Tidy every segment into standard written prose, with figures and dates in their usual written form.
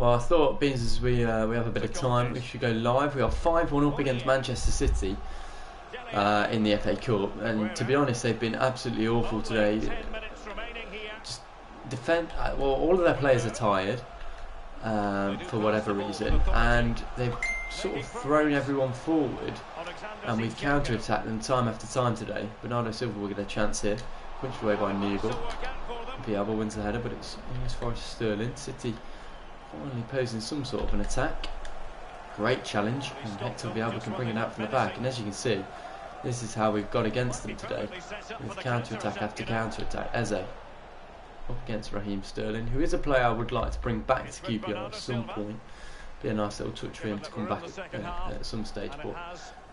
Well, I thought, being as we have a bit of time, we should go live. We are 5-1 up against Manchester City in the FA Cup, and to be honest, they've been absolutely awful today. Just defend. Well, all of their players are tired for whatever reason, and they've sort of thrown everyone forward, and we've counter-attacked them time after time today. Bernardo Silva will get a chance here, punched away by Newell. Villalba wins the header, but it's almost far to Sterling. City finally posing some sort of an attack. Great challenge, and Hector Villalba can bring it out from the back, and as you can see, this is how we've got against them today, with counter-attack after counter-attack. Eze up against Raheem Sterling, who is a player I would like to bring back to QPR at some point. Be a nice little touch for him to come back at some stage, but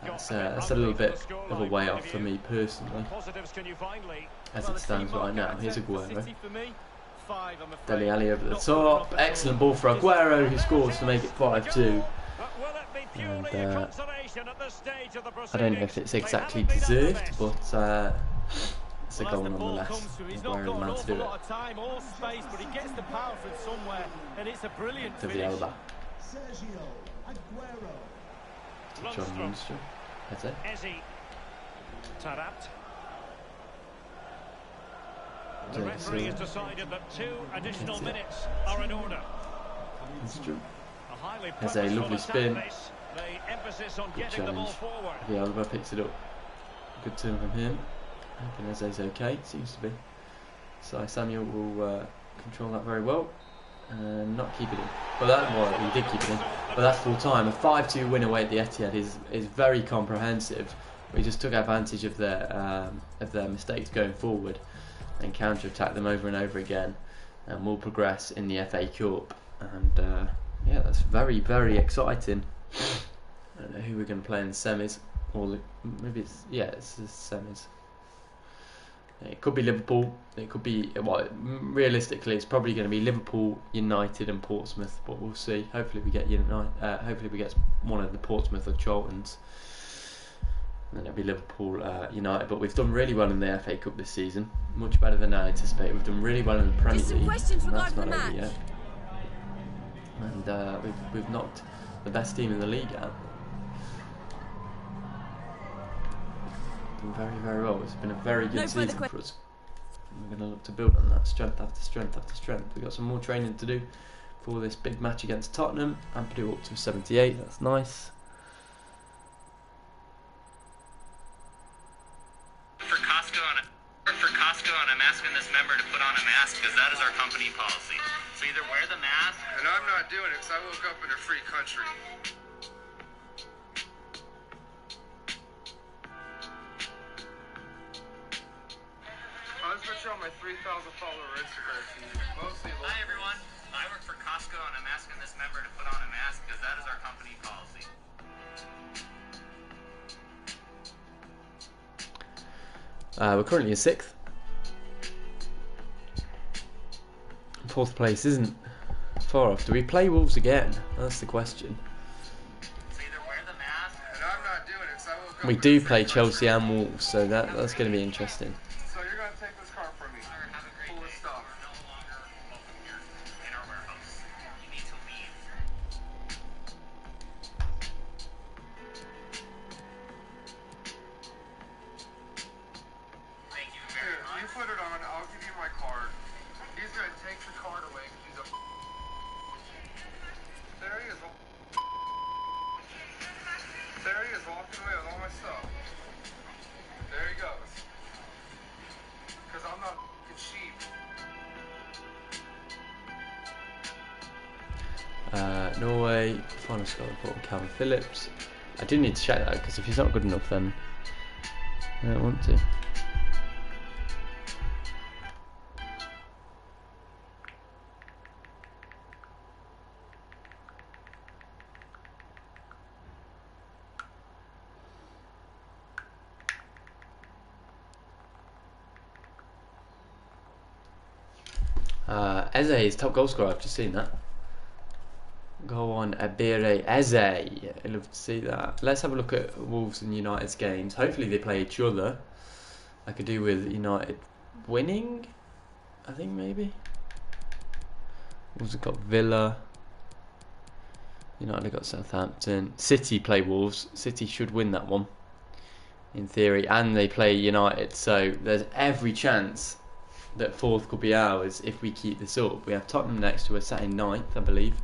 that's a little bit of a way off for me personally, as it stands right now. Here's Aguero. Dele Alli over the top. Excellent ball for Aguero, who scores to make it 5-2. And I don't know if it's exactly deserved, but it's a goal nonetheless. Aguero the man to do it. To Villalba. To John Munster. That's it. The referee has decided that 2 additional minutes are in order. That's true. Has a lovely spin. Good challenge. Villalba picks it up. Good turn from him. I think Eze's okay. Seems to be. So Samuel will control that very well and not keep it in. Well, he did keep it in. But that's full time. A 5-2 win away at the Etihad is very comprehensive. We just took advantage of their mistakes going forward and counter-attack them over and over again, and we'll progress in the FA Cup. And yeah, that's very, very exciting. I don't know who we're going to play in the semis, or maybe it's the semis. It could be Liverpool. It could be, well, realistically, it's probably going to be Liverpool, United, and Portsmouth. But we'll see. Hopefully, we get hopefully, we get one of the Portsmouth or Charlton's. And then it'll be Liverpool, United. But we've done really well in the FA Cup this season, much better than I anticipated. We've done really well in the Premier League, and that's not over yet. And we've knocked the best team in the league out. Done very, very well. It's been a very good season for us. We're going to look to build on that, strength after strength after strength. We've got some more training to do for this big match against Tottenham. Ampadu up to 78. That's nice. I'm asking this member to put on a mask because that is our company policy. So either wear the mask, and I'm not doing it because I woke up in a free country. I was going to show my 3,000 follower Instagram feed. Mostly. Hi everyone, I work for Costco and I'm asking this member to put on a mask because that is our company policy. We're currently in 6th. 4th place isn't far off. Do we play Wolves again? That's the question. So either wear the mask, and I'm not doing it, so I woke up we do play Chelsea and Wolves, so that's going to be interesting. So you're going to take this car from me. Sir, have a great Full of day. stuff. You're no longer welcome here in our warehouse. You need to leave. Thank you very Here, much. you put it on, I'll give you my card. He's going to take the card away because he's a... There he is. There he is, walking away with all my stuff. There he goes. Because I'm not cheap. Norway, final score report on Calvin Phillips. I do need to check that because if he's not good enough, then I don't want to. Eze is top goal scorer. I've just seen that. Go on, Abire Eze. I'd love to see that. Let's have a look at Wolves and United's games. Hopefully they play each other. I could do with United winning, I think maybe. Wolves have got Villa, United have got Southampton. City play Wolves. City should win that one, in theory, and they play United. So there's every chance that fourth could be ours if we keep this up. We have Tottenham next, who are sat in ninth, I believe,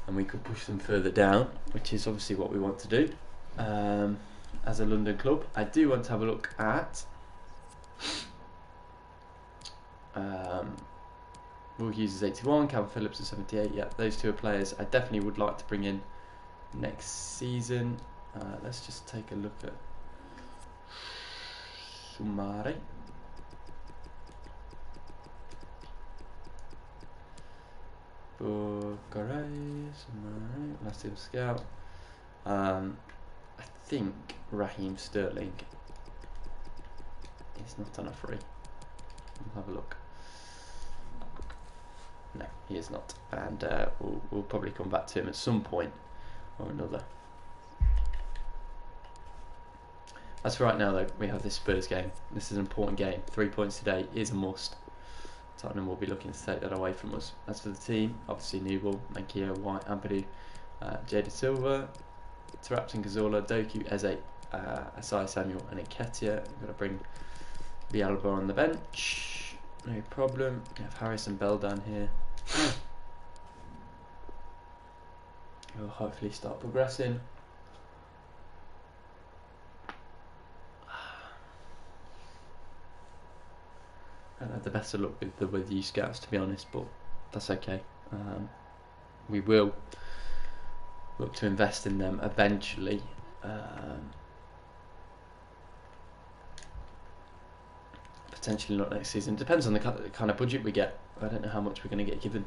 and we could push them further down, which is obviously what we want to do. As a London club, I do want to have a look at Will Hughes is 81, Calvin Phillips is 78. Yeah, those two are players I definitely would like to bring in next season. Let's just take a look at Sumari. Sumari, last team scout. I think Raheem Sterling is not on a free. We'll have a look. No, he is not, and we'll probably come back to him at some point or another. As for right now, though, we have this Spurs game. This is an important game. 3 points today is a must. Tottenham will be looking to take that away from us. As for the team, obviously Newell, Manquillo, White, Ampadu, Jada Silva, Tarapton, Cazorla, Doku, Eze, Asai, Samuel, and Nketiah. We're going to bring Villalba on the bench. No problem. We have Harris and Bell down here. We'll hopefully start progressing. I don't have the best of luck with you scouts, to be honest, but that's okay. We will look to invest in them eventually. Potentially not next season. Depends on the kind of budget we get. I don't know how much we're going to get given.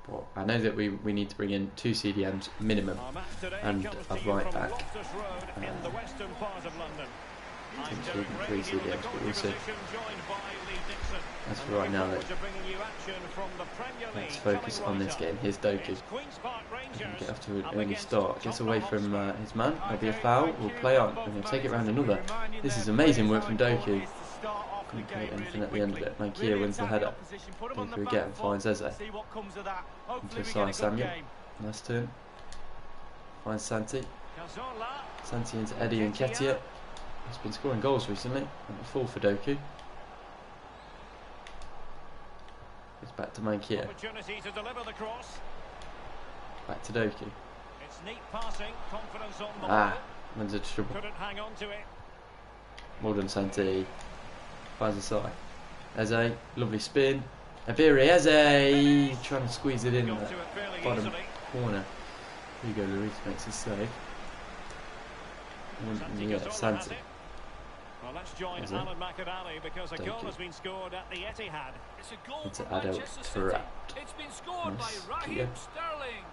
But I know that we need to bring in 2 CDMs minimum and a right back. Potentially even 3 CDMs, but we'll see. As for right now, let's focus on this game. Here's Doku. Get off to an early start. Gets away from his man. There'll be a foul. We'll play on and we'll take it round another. This is amazing work from Doku. Couldn't create anything at the end of it. Manquillo wins the header. Doku again finds Eze. Into Asai Samuel. Nice turn. Finds Santi. Santi into Eddie and Nketiah. He's been scoring goals recently. And a full for Doku. It's back to Manquillo. Back to Doku. Wins it to trouble. Well done, Santi. Finds Asai. Eze, lovely spin. Abiri, Eze trying to squeeze it in the bottom corner. Hugo Lloris makes his save. Yeah, Santi. Well, let's join Alan McAdally because a goal has been scored at the Etihad. It's a goal It's for adult Manchester City. Trapped. It's been scored Nice. by Raheem Sterling.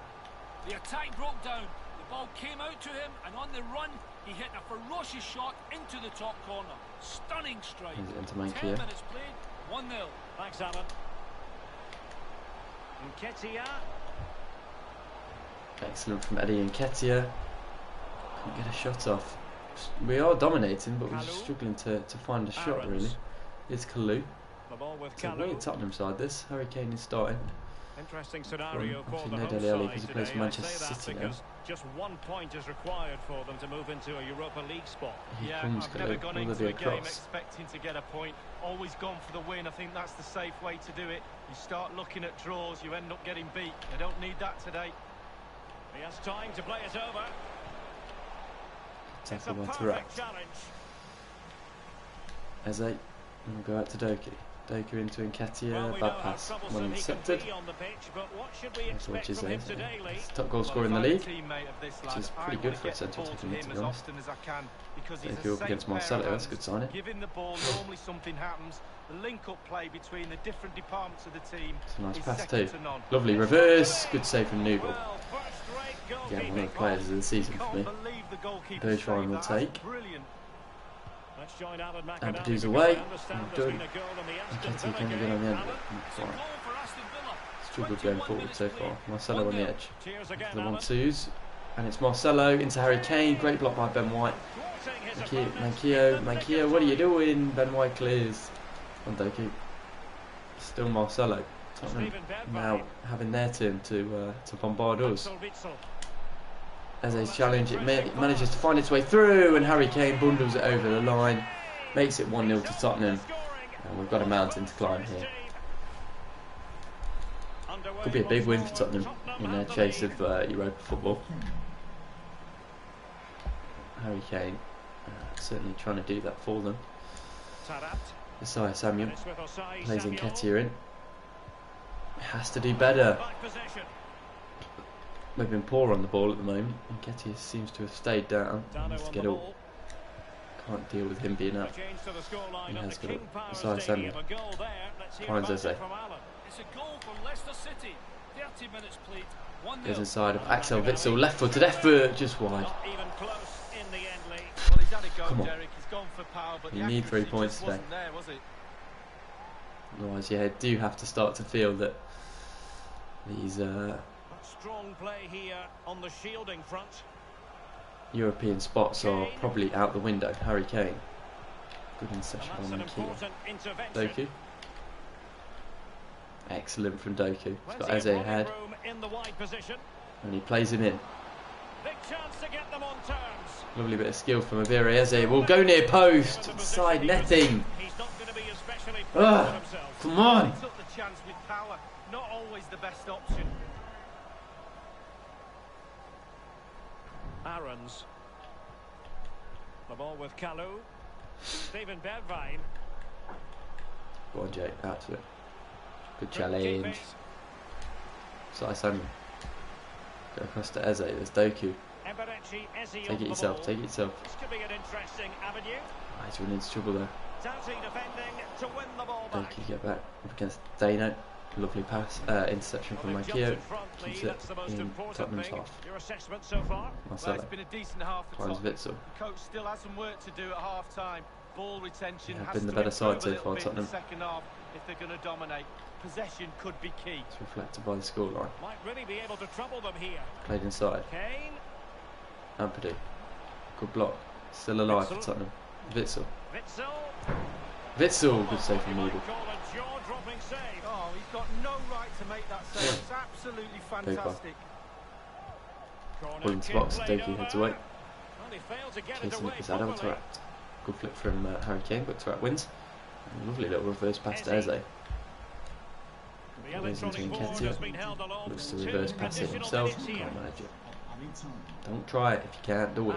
The attack broke down. The ball came out to him, and on the run, he hit a ferocious shot into the top corner. Stunning strike. Into 10 Manquillo. minutes played, 1-0. Thanks, Alan. Nketiah. Excellent from Eddie and Nketiah. Couldn't get a shot off. We are dominating, but we're just struggling to find a shot, really. Here's Kalu. The ball with It's a weird Tottenham side, this. Harry Kane is starting. Interesting scenario for Obviously the no home Dele Alli side because he plays today. for I Manchester say that City now. because just 1 point is required for them to move into a Europa League spot. He Yeah, comes, I've never Kalu. gone Will into there a be a game cross? expecting to get a point. Always gone for the win. I think that's the safe way to do it. You start looking at draws, you end up getting beat. I don't need that today. He has time to play it over. It's a Tackle by perfect Tarap. challenge. Eze. And we'll go out to Doku. Doku into Nketiah. we know Bad how pass. troublesome Well he can intercepted. be on the pitch, but what should we That's what expect you from say. him today, Lee? He's the top goal scorer in the league. Which is pretty good for a central to defender, him to as be honest. often as I can because he's Doku a up safe against pair of Marcelo. That's a hands. good signing. Giving the ball, normally something happens. The link-up play between the different departments of the team It's a nice is pass second too. to none. Lovely reverse. Good save from Newell. Well, first-rate Yeah, one of goalkeeping. the players of the season for me. Can't believe the goalkeeper Bergeron saved will that. take. That's brilliant. Let's join Alan McAdally Ampadu's because away. I understand And there's done. been a goal in the Aston Nketiah Villa can get game. on the end of Alan? it. It's a Fine. goal for Aston Villa. Struggled going 21 forward minutes so played, far. Marcelo on the 1-0. edge. Cheers again, The Alan. 1-2s. And it's Marcelo into Harry Kane. Great block by Ben White. Thwarting his opponent Manquillo, in the nick Manquillo, of what are you time. doing? Ben White clears. On Doku. Still Marcelo. Tottenham now having their turn to bombard us. Eze's challenge, it manages to find its way through, and Harry Kane bundles it over the line, makes it 1-0 to Tottenham, and we've got a mountain to climb here. Could be a big win for Tottenham in their chase of Europa football. Harry Kane certainly trying to do that for them. Isaiah Samuel plays Nketiah in. Has to do better. We've been poor on the ball at the moment. Nketiah seems to have stayed down. Needs to get up. Can't deal with him being up. He has got up. Isaiah Samuel finds Eze. Goes inside of Axel Witsel. Left footed effort, just wide. Come on. You need 3 points today. Otherwise, yeah, do have to start to feel that these strong play here on the shielding front. European spots are probably out the window. Harry Kane. Good interception on Nketiah. Doku. Excellent from Doku. He's got Eze ahead. And he plays him in. Big chance to get them on terms. Lovely bit of skill from Avira. Eze will go near post. Side netting. Ugh, come on. He took the chance with power. Not always the best option. Aarons. The ball with Kalu. Steven Bergwijn. Go on, Jake. Out to it. Good challenge. Isaiah Samuel. Go across to Eze. There's Doku. Take it yourself. Take it yourself. This could be an interesting avenue. Oh, he's running into trouble there. Defending to win the ball back. Doku get back up against Dano. Lovely pass. Interception from Mikio. Keeps it in Tottenham's half. Your assessment so far? Marcelo. Well, it's been a decent half for Finds Tottenham. Witsel. The coach still has some work to do at half time. Ball retention Yeah, has been the to better improve side so a little far, bit in Tottenham. the second half if they're going to dominate. Possession could be key. It's reflected by the scoreline. Might really be able to trouble them here. Played inside. Kane. Ampadu. Good block. Still alive for Tottenham. Witsel. Witsel. Good save from Needle. Oh, he's got no right to make that save. It's absolutely fantastic. Ball into box. Doku heads away. Chasing his Adam Tourette. Good flick from Harry Kane, but Tourette wins. Lovely little reverse pass to Eze. Plays into Nketiah. Looks to reverse pass it himself. Can't manage it. Don't try it if you can't do it.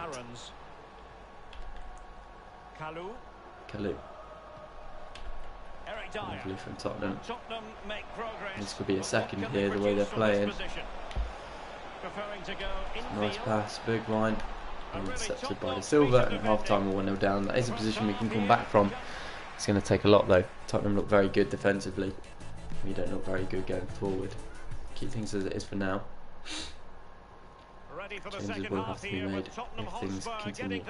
Kalu. Lovely from Tottenham. This could be a second here, the way they're playing. Nice pass, Bergwijn. Intercepted by De Silva, and at half time we're 1-0 down. That is a position we can come back from. It's going to take a lot though. Tottenham look very good defensively. We don't look very good going forward. Keep things as it is for now. Changes will have to be made if things continue.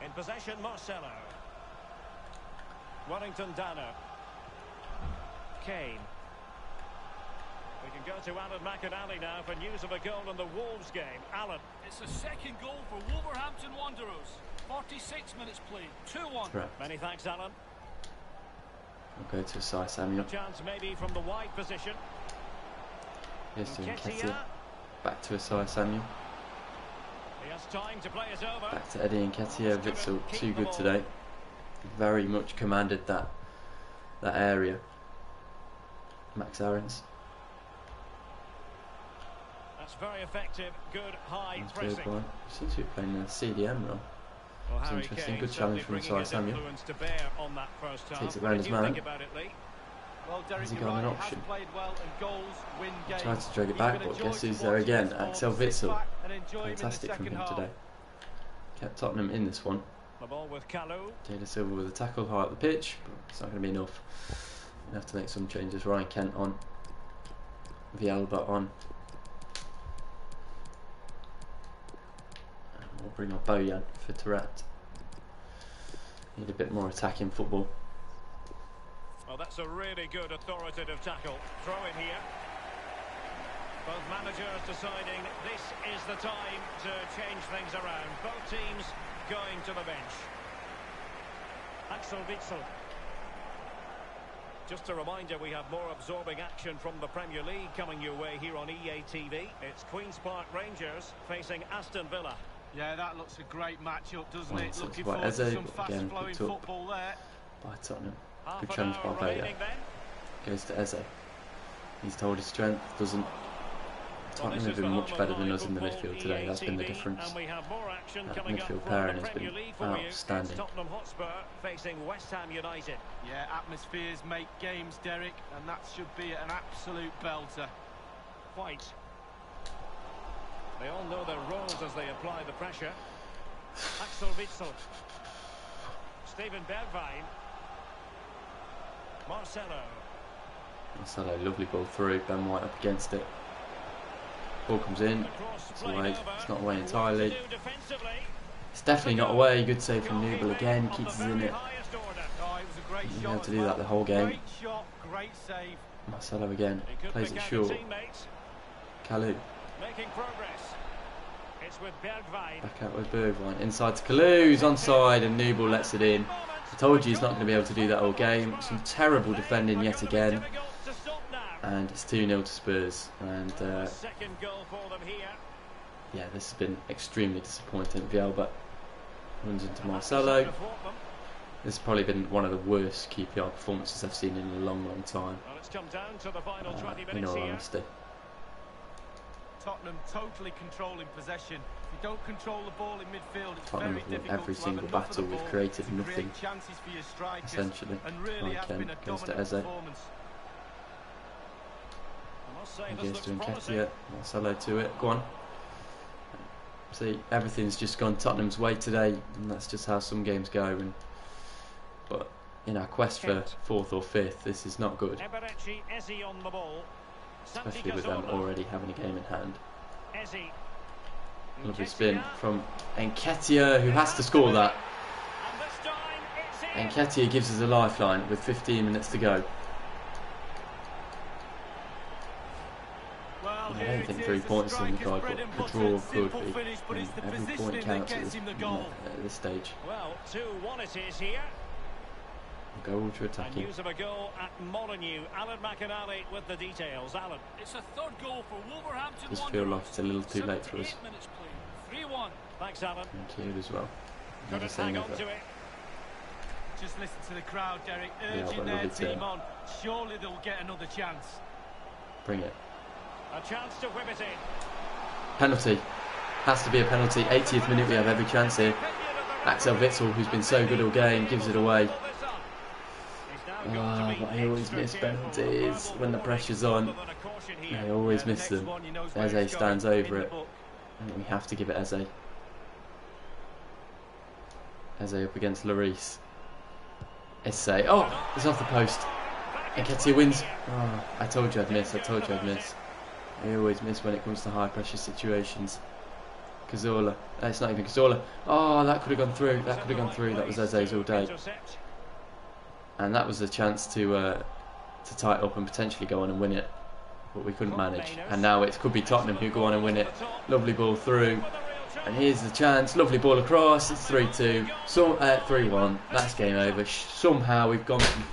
In possession, Marcelo. Wellington Dano. Kane. We can go to Alan McInally now for news of a goal in the Wolves game. Alan. It's a second goal for Wolverhampton Wanderers. 46 minutes played. 2-1. Right. Many thanks, Alan. We'll go to Isaiah Samuel. Chance maybe from the wide position. Here's to Nketiah. Back to Isaiah Samuel. He has time to play it over. Back to Eddie Nketiah. Witsel too good today. Very much commanded that area. Max Aarons. That's very effective. Good high pressing. Seems to be playing a CDM role. Well, it's interesting. Good challenge from Isaiah Samuel. Takes it round his man. Well, Derek, has he got an option? Well, and goals win games. Tried to drag it back, but guess who's there again? Axel Witsel. Fantastic from him today. Kept Tottenham in this one. The ball with Kalu. Jada Silva with a tackle high up the pitch, but it's not going to be enough. We have to make some changes. Ryan Kent on. Villalba on. And we'll bring up Bojan for Tourette. Need a bit more attacking football. Well, that's a really good authoritative tackle. Throw in here. Both managers deciding this is the time to change things around. Both teams going to the bench. Axel Witsel. Just a reminder, we have more absorbing action from the Premier League coming your way here on EA TV. It's Queen's Park Rangers facing Aston Villa. Yeah, that looks a great matchup, doesn't Well, it? so Looking it's forward to some again, fast-flowing picked up football there. by Tottenham. Half Good an challenge hour by Vega. remaining then. Goes to Eze. He's told his strength, doesn't. Well, Tottenham have been much better than us in the midfield today. That's been the difference. And we have more action That coming up midfield from pairing the has Premier been League for you. outstanding. It's Tottenham Hotspur facing West Ham United. Yeah, atmospheres make games, Derek, and that should be an absolute belter. White. They all know their roles as they apply the pressure. Axel Witsel. Steven Bergwijn. Marcelo. Marcelo, lovely ball through. Ben White up against it. Ball comes in. It's away. It's not away entirely. It's definitely not away. Good save from Newell again. Keeps us in it. Oh, it was a great He's shot able to as do well. that the whole game. Great shot, great save. Marcelo again. Plays it short. Kalu. Making progress. It's with Bergwijn. Back out with Bergwijn. Inside to Kalu. He's onside and Newell lets it in. I told you he's not going to be able to do that all game. Some terrible defending yet again. And it's 2-0 to Spurs. And Second goal for them here. yeah, this has been extremely disappointing. Villalba runs into Marcelo. This has probably been one of the worst QPR performances I've seen in a long, long time. Well, it's come down to the final 20 In minutes all here. honesty. Tottenham totally controlling possession. If you don't control the ball in midfield, it's Tottenham very have won difficult every to have single enough of the battle. We've ball created to nothing, create chances for your strikers, essentially. and really has Like, been a goes to dominant Eze. performance. I must say, He this goes looks to promising. Nketiah. Marcelo to it. Go on. See, everything's just gone Tottenham's way today, and that's just how some games go. But in our quest for 4th or 5th, this is not good, Eberechi Eze on the ball. especially with them already having a game in hand. Eze. Lovely spin from Nketiah, who has to score that. And this time it's in. Nketiah gives us a lifeline with 15 minutes to go. Well, I here don't it think is, 3 the points is in the striker's card, bread but and a butter. draw Simple could be. finish, but it's the Every point positioning counts that at gets him the goal. this stage. Well, 2-1 it is here. We'll go ultra And attacking. news of a goal at Molineux. Alan McInally with the details. Alan. It's a third goal for Wolverhampton Just feel Wanderers. like it's a little too late for us. 78 minutes played. 3-1. Thanks, Alan. Thank you as well. Never Couldn't say hang on never. to it. Just listen to the crowd, Derek, Yeah, urging but their lovely team turn. on. Surely they'll get another chance. Bring it. A chance to whip it in. Penalty. Has to be a penalty. 80th minute, we have every chance here. Axel Witsel, who's been so good all game, gives it away. But I always miss penalties when the pressure's on. I always miss them. Eze stands over it. And we have to give it Eze. Eze up against Lloris. Eze. Oh, it's off the post. Nketiah wins. Oh, I told you I'd miss. I told you I'd miss. I always miss when it comes to high pressure situations. Cazorla. It's not even Cazorla. Oh, that could have gone through. That could have gone through. That was Eze's all day. And that was a chance to tie it up and potentially go on and win it. But we couldn't manage. And now it could be Tottenham who go on and win it. Lovely ball through. And here's the chance. Lovely ball across. It's 3-2. So 3-1. That's game over. Somehow we've gone from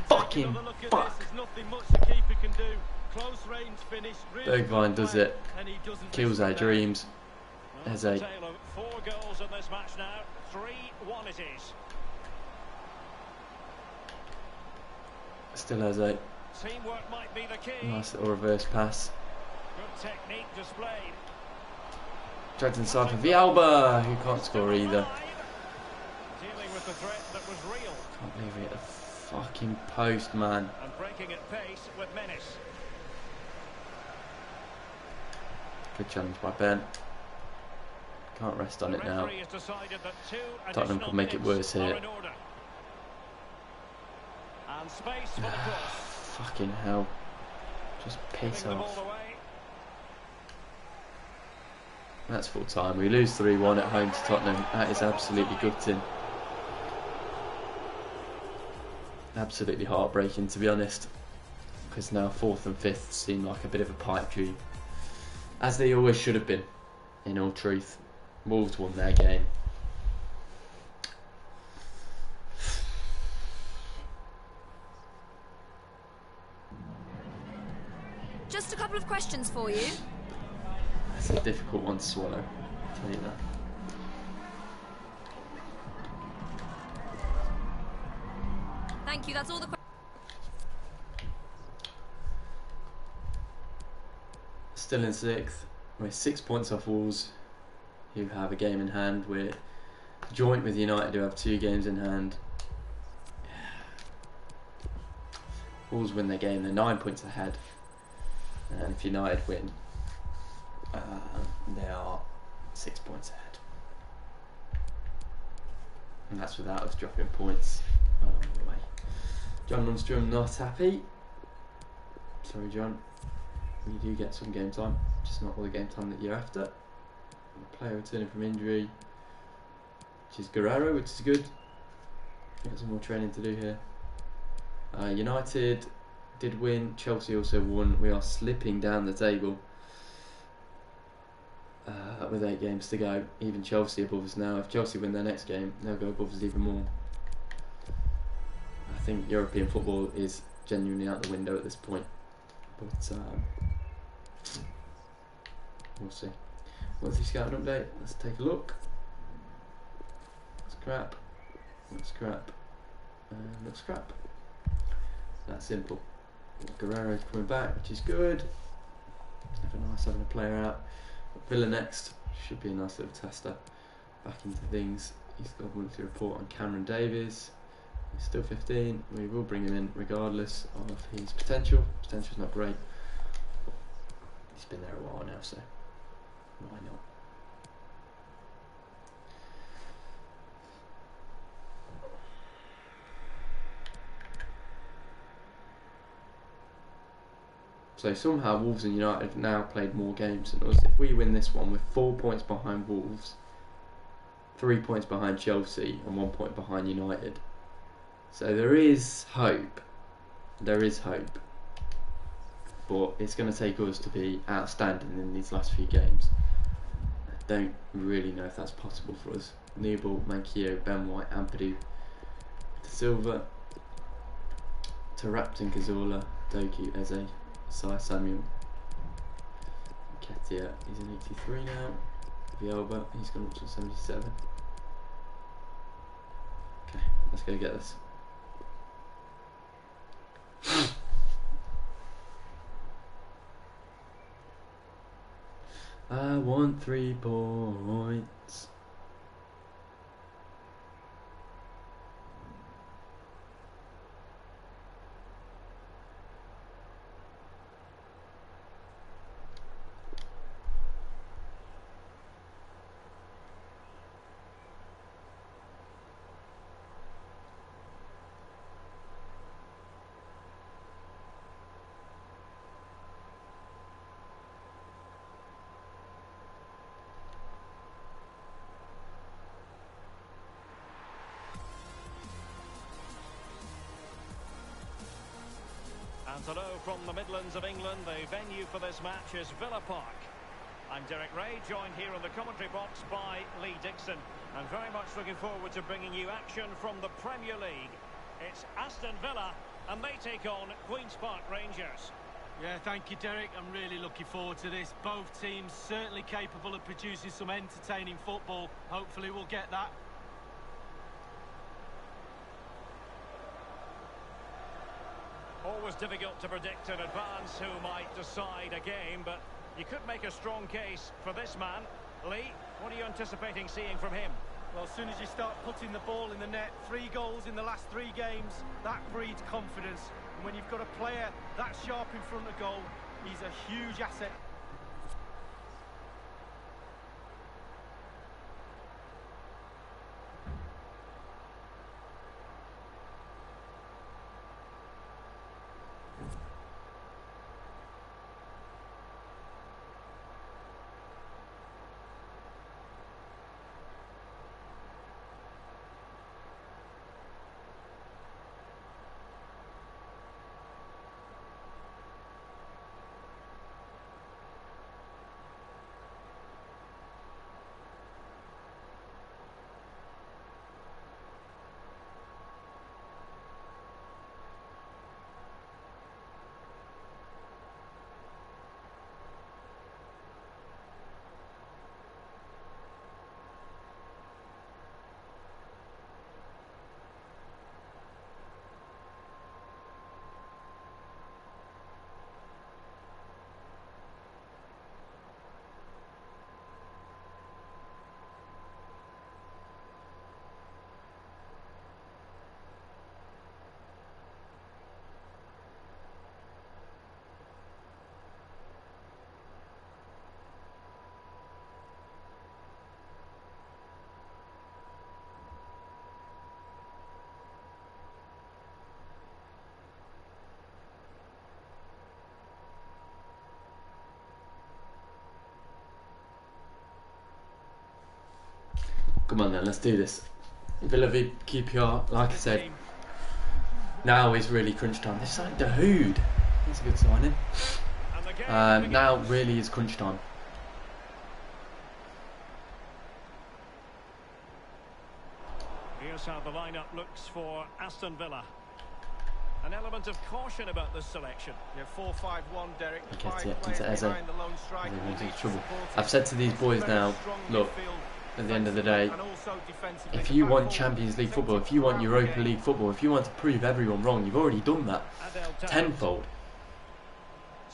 fucking fuck. There's nothing much the keeper can do. Close range finish. Really Bergwijn does it. and he doesn't Kills miss our from there. dreams. Eze. A tale of 4 goals in this match now. 3-1 it is. Still Eze. Teamwork might be the key. Nice little reverse pass. Good technique displayed. Dragged inside for Villalba, who can't score either. Dealing with the threat that was real Can't believe it hit the fucking post, man. and breaking at pace with menace. Good challenge by Ben. Can't rest on The it now. referee has decided that 2 Tottenham additional could make it minutes worse here. are in order. And space for the cross. Fucking hell. Just piss Giving the off. ball away. That's full time. We lose 3-1 at home to Tottenham. That is absolutely gutting. Absolutely heartbreaking, to be honest. because now 4th and 5th seem like a bit of a pipe dream, as they always should have been. In all truth, Wolves won their game. Just a couple of questions for you. That's a difficult one to swallow, I'll tell you that. Thank you, that's all the questions. Still in 6th. We're 6 points off Wolves, who have a game in hand. We're joint with United, who have 2 games in hand. Wolves win their game, they're 9 points ahead. And if United win, they are 6 points ahead. And that's without us dropping points along the way. John Lundstrom not happy. Sorry, John. You do get some game time, just not all the game time that you're after. A player returning from injury, which is Guerrero, which is good. Got some more training to do here. United did win, Chelsea also won. We are slipping down the table with 8 games to go. Even Chelsea above us now. If Chelsea win their next game, they'll go above us even more. I think European football is genuinely out the window at this point. But we'll see. Monthly scouting update. Let's take a look. Scrap. Scrap. And let's scrap. That simple. Guerrero's coming back, which is good. Never nice having a player out. Villa next. Should be a nice little tester. Back into things. He's got a monthly report on Cameron Davies. He's still 15. We will bring him in regardless of his potential. Potential's not great. He's been there a while now, so why not? So somehow Wolves and United have now played more games than us. If we win this one, we're 4 points behind Wolves, 3 points behind Chelsea, and 1 point behind United. So there is hope. There is hope. But it's going to take us to be outstanding in these last few games. I don't really know if that's possible for us. Newball, Manquillo, Ben White, Ampadu, Silva, Tarapton, Cazorla, Doku, Eze, Sai Samuel, Ketia, he's in 83 now. Villalba, he's gone up to 77. Okay, let's go get this. 3 points. And hello from the Midlands of England. The venue for this match is Villa Park. I'm Derek Ray, joined here in the commentary box by Lee Dixon. And very much looking forward to bringing you action from the Premier League. It's Aston Villa, and they take on Queen's Park Rangers. Yeah, thank you, Derek. I'm really looking forward to this. Both teams certainly capable of producing some entertaining football. Hopefully we'll get that. Always difficult to predict in advance who might decide a game, but you could make a strong case for this man. Lee, what are you anticipating seeing from him? Well, as soon as you start putting the ball in the net, 3 goals in the last 3 games, that breeds confidence. And when you've got a player that sharp in front of goal, he's a huge asset. Come on then, let's do this. Villa v QPR, like I said, now is really crunch time. They signed Dahoud. That's a good signing. Now really is crunch time. Here's how the lineup looks for Aston Villa. An element of caution about this selection. Yeah, 4-5-1, Derek. Into Eze. Trouble. I've said to these boys now, look, at the end of the day, if you want Champions League football, if you want Europa League football, if you want to prove everyone wrong, you've already done that tenfold.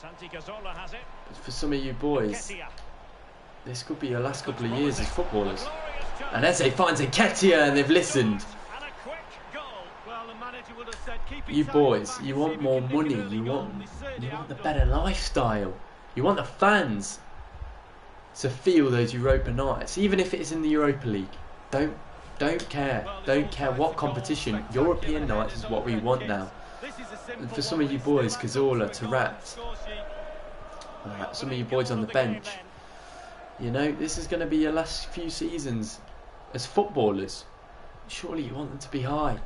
But for some of you boys, this could be your last couple of years as footballers. And Eze finds Nketiah, and they've listened. You boys, you want more money, you want the better lifestyle, you want the fans to feel those Europa nights, even if it is in the Europa League. Don't care what competition. European nights is what we want now. And for some of you boys, Cazorla, Tarat, some of you boys on the bench, you know, this is going to be your last few seasons as footballers. Surely you want them to be high.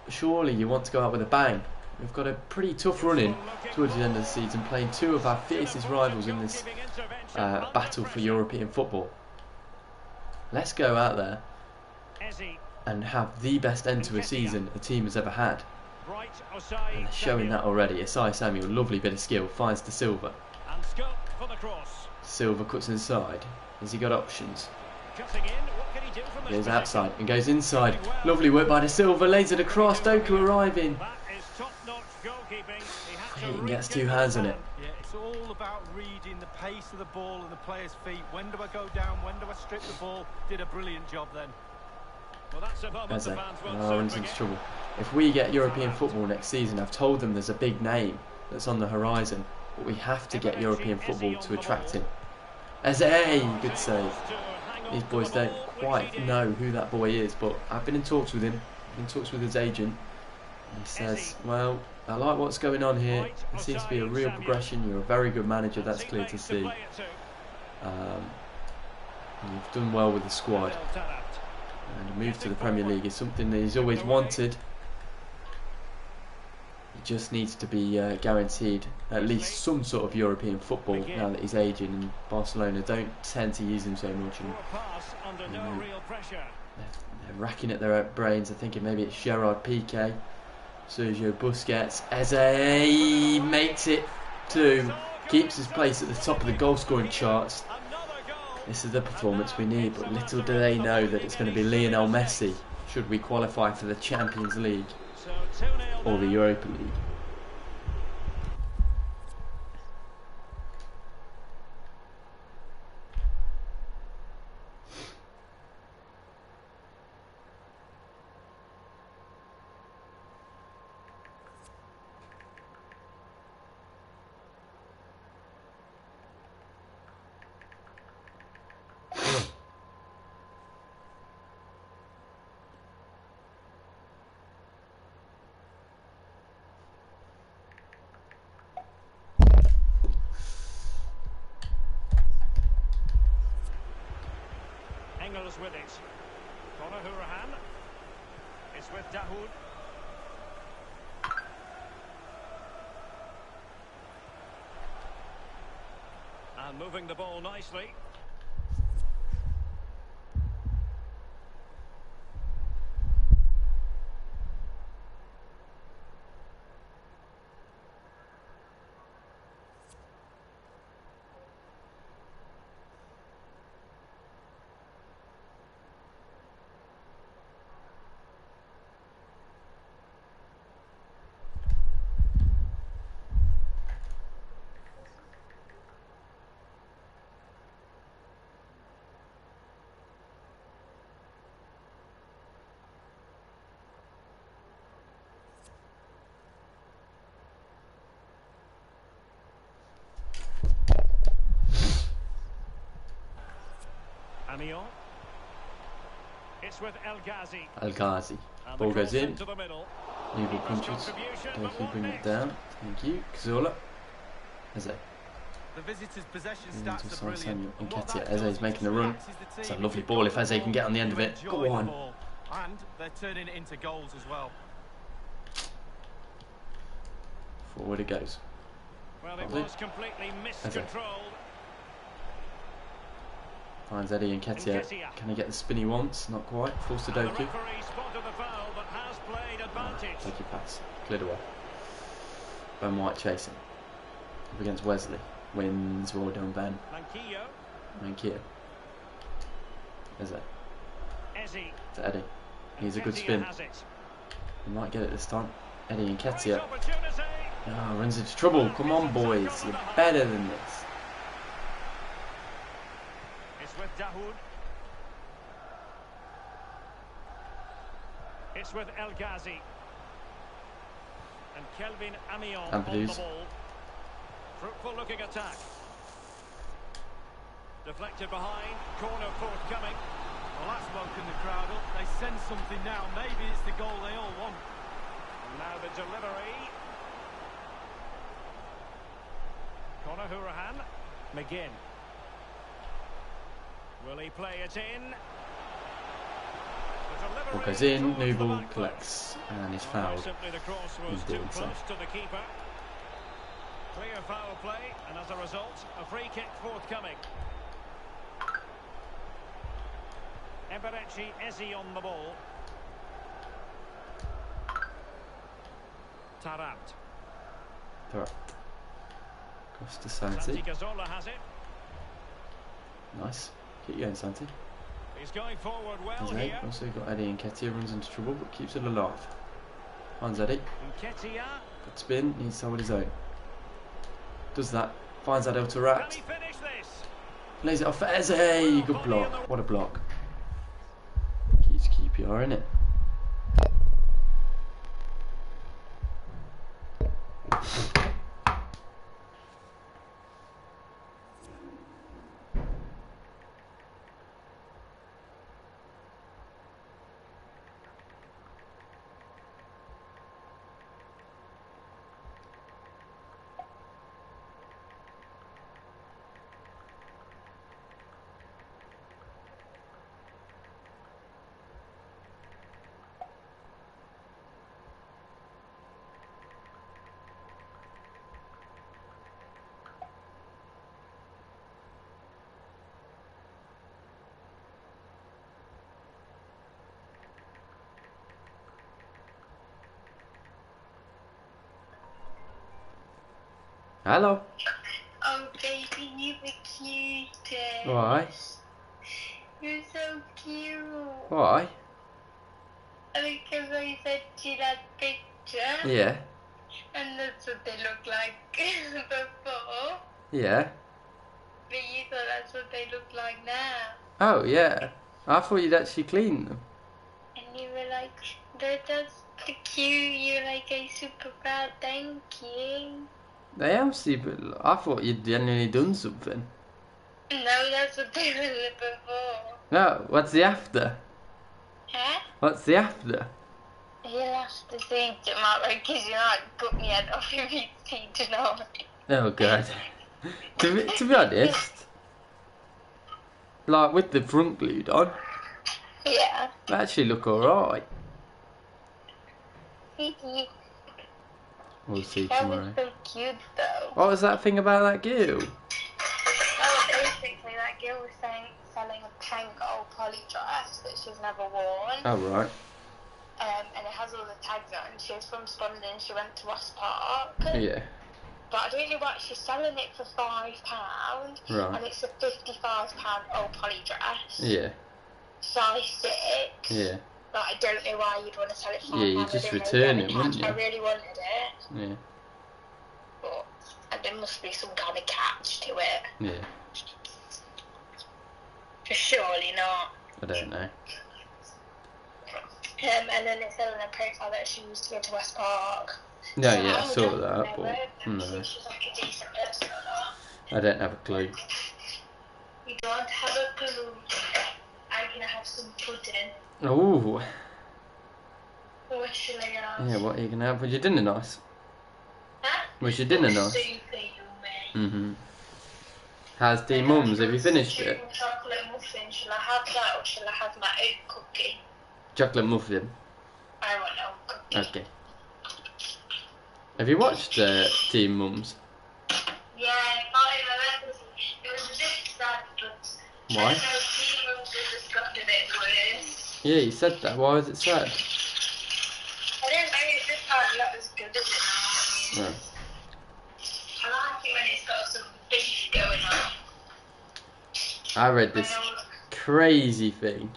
Surely you want to go out with a bang. We've got a pretty tough run in towards the end of the season, playing two of our fiercest rivals in this battle for European football. Let's go out there and have the best end to a season a team has ever had. And they're showing that already. Asai Samuel, lovely bit of skill, finds De Silva. Silva cuts inside. Has he got options? Goes outside and goes inside. Lovely work by De Silva, lays it across. Doku arriving. He gets two hands on it. Yeah, it's all about reading the pace of the ball and the player's feet. When do I go down? When do I strip the ball? Did a brilliant job then. Well, that's a moment the fans will we're into trouble. If we get European football next season, I've told them there's a big name that's on the horizon, but we have to get European football to attract him. Eze, good save. These boys don't quite know who that boy is, but I've been in talks with him, in talks with his agent. He says, well, I like what's going on here. There seems to be a real progression. You're a very good manager, that's clear to see. You've done well with the squad. And a move to the Premier League is something that he's always wanted. He just needs to be guaranteed at least some sort of European football now that he's aging, and Barcelona don't tend to use him so much. And, they're racking at their brains. They're thinking maybe it's Gerard Piqué, Sergio Busquets. Eze makes it two, keeps his place at the top of the goal scoring charts. This is the performance we need, but little do they know that it's going to be Lionel Messi should we qualify for the Champions League or the Europa League. With it. Conor Hourihane. It's with Dahoud. And moving the ball nicely. Amiot. It's with El Ghazi. El Ghazi. Ball goes in. New ball punches. Doku bring it down. Thank you. Cazorla. Eze. The visitors' possession Into stats are brilliant. and And what Nketiah. that does Eze's is making just the run. relaxes the It's a team. lovely If ball you've if got the Eze can get on the end of you it. enjoy Go the on. ball. And they're turning it into goals as well. Forward it goes. Well, it was completely miscontrolled. Finds Eddie and Nketiah. Can he get the spin he wants? Not quite. Full And the Sudoku. referee spotted the foul, but has played advantage. Take your pass. Cleared away. Ben White chasing. Up against Wesley. Wins. Well done, Ben. Manquillo. Eze. To Eddie. Needs a good spin. He might get it this time. Eddie and Nketiah. Oh, runs into trouble. Come on, boys. You're better than this. It's with Dahoud. It's with El Ghazi. And Kelvin Amion on the ball. Fruitful looking attack. Deflected behind. Corner forthcoming. Well, that's woken the crowd up. They sense something now. Maybe it's the goal they all want. And now the delivery. Conor Hourihane. McGinn. Will he play it in? Ball goes in, new ball collects and is fouled. Simply the cross was too close to the keeper. Clear foul play, and as a result, a free kick forthcoming. Eberechi Eze on the ball. Tarant. Costa Santi. Cazorla has it. Nice. Keep going, Santi. He's going forward well Eze. here. Also got Eddie and Nketiah, runs into trouble but keeps it alive. Finds Eddie. Nketiah. Good spin, needs to hold his own. Does that. Finds Adel to Rat. Can he finish this? Lays it off for Eze. Good block. What a block. Keeps QPR in it. Hello. Oh, baby, you the cutest. Why? You're so cute. Why? Because I sent you that picture. Yeah. And that's what they look like before. Yeah. But you thought that's what they look like now. Oh, yeah. I thought you'd actually clean them. And you were like, that's cute. You were like, I'm super proud. Thank you. They am stupid. I thought you'd genuinely done something. No, that's what they were before. No, what's the after? Huh? What's the after? You'll have to see tomorrow because you're not cut me head off if you see tonight. Oh, God. to be honest, like with the front glued on, Yeah. they actually look alright. We'll see That tomorrow. was so cute though. What was that thing about that girl? Oh, basically that girl was selling a pink old poly dress that she's never worn. Oh, right. And it has all the tags on. She was from Scotland and she went to West Park. Yeah. But I don't know what, she's selling it for £5. Right. And it's a £55 old poly dress. Yeah. Size 6. Yeah. But I don't know why you'd want to sell it for £5. Yeah, you'd just return it, wouldn't you? I really wanted it. Yeah. But there must be some kind of catch to it. Yeah. Surely not. I don't know. And then it said on her profile that she used to go to West Park. No, So yeah, I I saw don't that, know but whether no. she's like a decent person or not. I don't have a clue. You don't have a clue. I'm gonna have some pudding. Oh. What shall I have? Yeah, what are you going to have? Was your dinner nice? Huh? Was your dinner nice? Super yummy. Mm-hmm. How's Team Mums? Have you finished it? Chocolate muffin. Shall I have that or shall I have my oat cookie? Chocolate muffin. I want oat cookie. Okay. Have you watched Team Mums? Yeah, I remember. It was a bit sad, but Why? I know Team Mums has just gotten a bit worse. Yeah, you said that. Why is it sad? I don't know, it's just not as good as it now. No. I like it when it's got some beef going on. I read this crazy thing.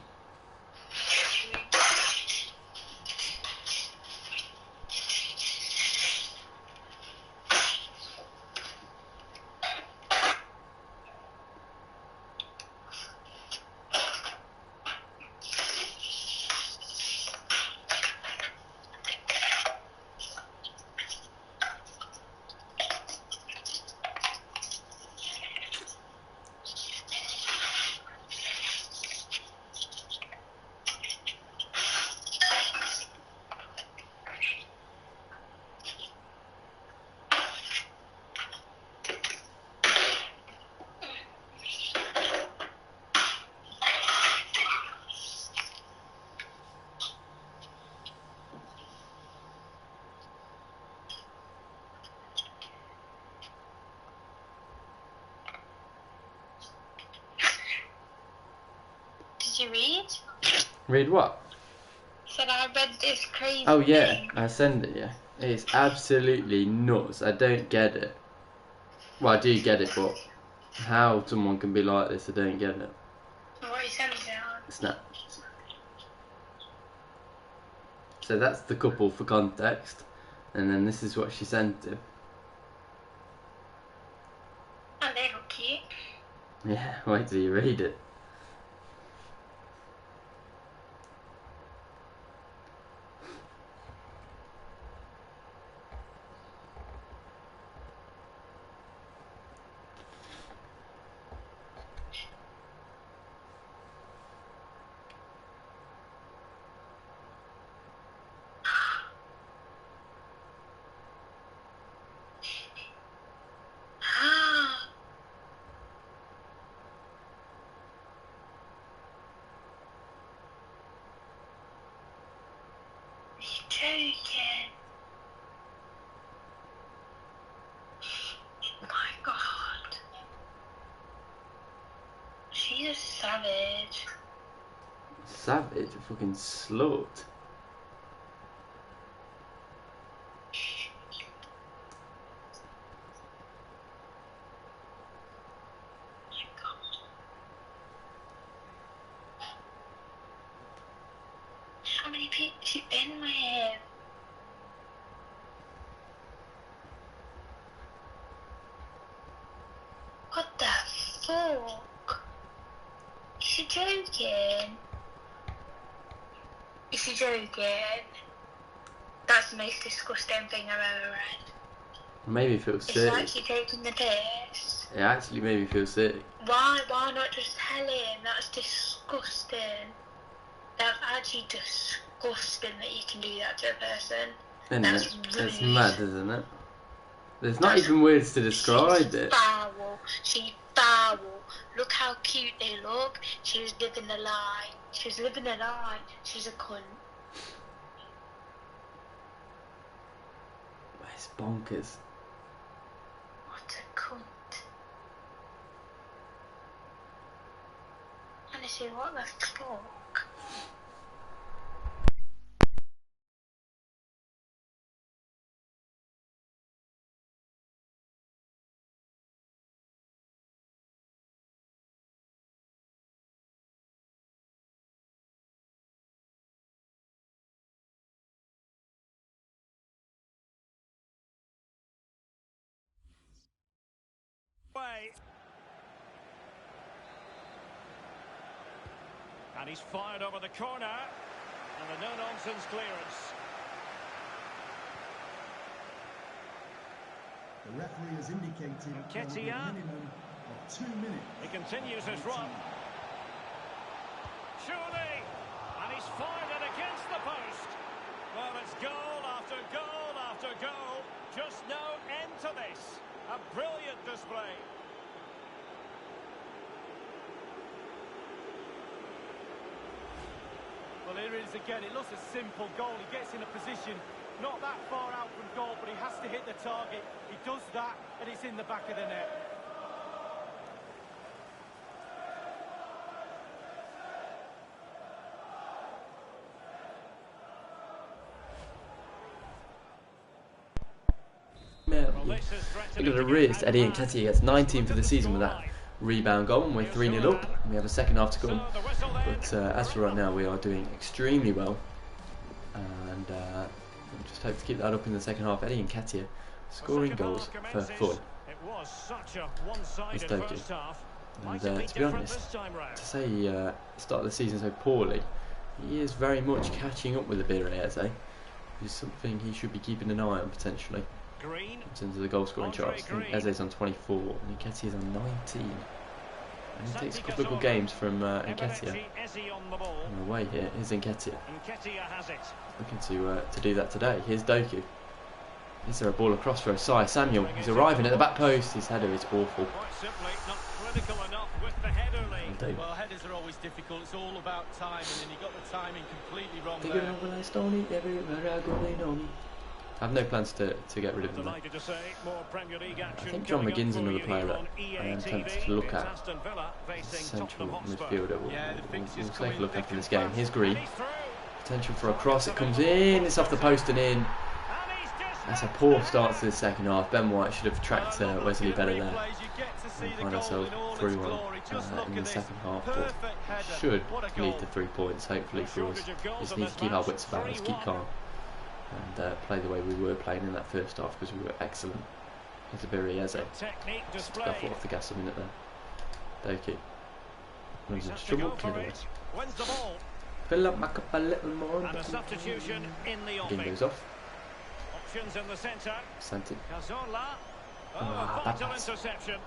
Did you read? Read what? Said I read this crazy Oh yeah, thing. I send it, yeah. It's absolutely nuts. I don't get it. Well, I do get it, but how someone can be like this, I don't get it. What you sent it on? Snap. So that's the couple for context. And then this is what she sent him. Oh, they look cute. Yeah, wait till you read it. Joking. Oh my god. She's a savage. Savage, a fucking slut. How many people have you been with? What the fuck? Is she joking? Is she joking? That's the most disgusting thing I've ever read. It made me feel Is she sick. actually taking the piss? It actually made me feel sick. Why not just tell him? That's disgusting. That's actually disgusting that you can do that to a person. Isn't That's it? rude. It's mad, isn't it? There's not even words to describe She's it. foul. She's foul. Look how cute they look. She was living a lie. She was living a lie. She's a cunt. It's bonkers. What a cunt. Honestly, what the fuck? And he's fired over the corner. And a no-nonsense clearance. The referee has indicated there will be a minimum of 2 minutes. He continues his run. Surely! And he's fired it against the post. Well, it's goal after goal after goal. Just no end to this. A brilliant display. Well, here it is again. It looks a simple goal. He gets in a position not that far out from goal, but he has to hit the target. He does that, and it's in the back of the net. Look at the wrist. Eddie Nketiah gets 19 for the season with that rebound goal, and we're 3-0 up. We have a second half to come, but as for right now, we are doing extremely well, and we'll just hope to keep that up in the second half. Eddie Nketiah scoring goals for fun. It's Doku. And to be honest, to say he started the season so poorly, he is very much catching up with the Birre Eze. It's something he should be keeping an eye on potentially. In terms of the goal scoring charts, I think Eze's on 24 and Nketiah's on 19. And he takes a couple of good games from Nketiah. On the way here, here's Nketiah. Looking to do that today. Here's Doku. Is there a ball across for Osai Samuel? He's arriving at the back post. His header is awful. Well, headers are always difficult. It's all about time, and then he got the timing completely wrong there. I have no plans to get rid of him. I think John McGinn's another player that I am tempted to look at. Central midfielder. We'll take a look after this game. Here's Green. Potential for a cross. It comes in. It's off the post and in. That's a poor start to the second half. Ben White should have tracked Wesley better there. And find ourselves through one in the second half, but should lead to 3 points hopefully for us. Just need to keep our wits about us, keep calm, and play the way we were playing in that first half, because we were excellent. Here's a Birre Eze. Just got off the gas a minute there. Doku runs into trouble, clear away. Fill up my cup a little more. And a substitution in the game goes off. Options in the centre. Santi. Cazorla. Vital interception.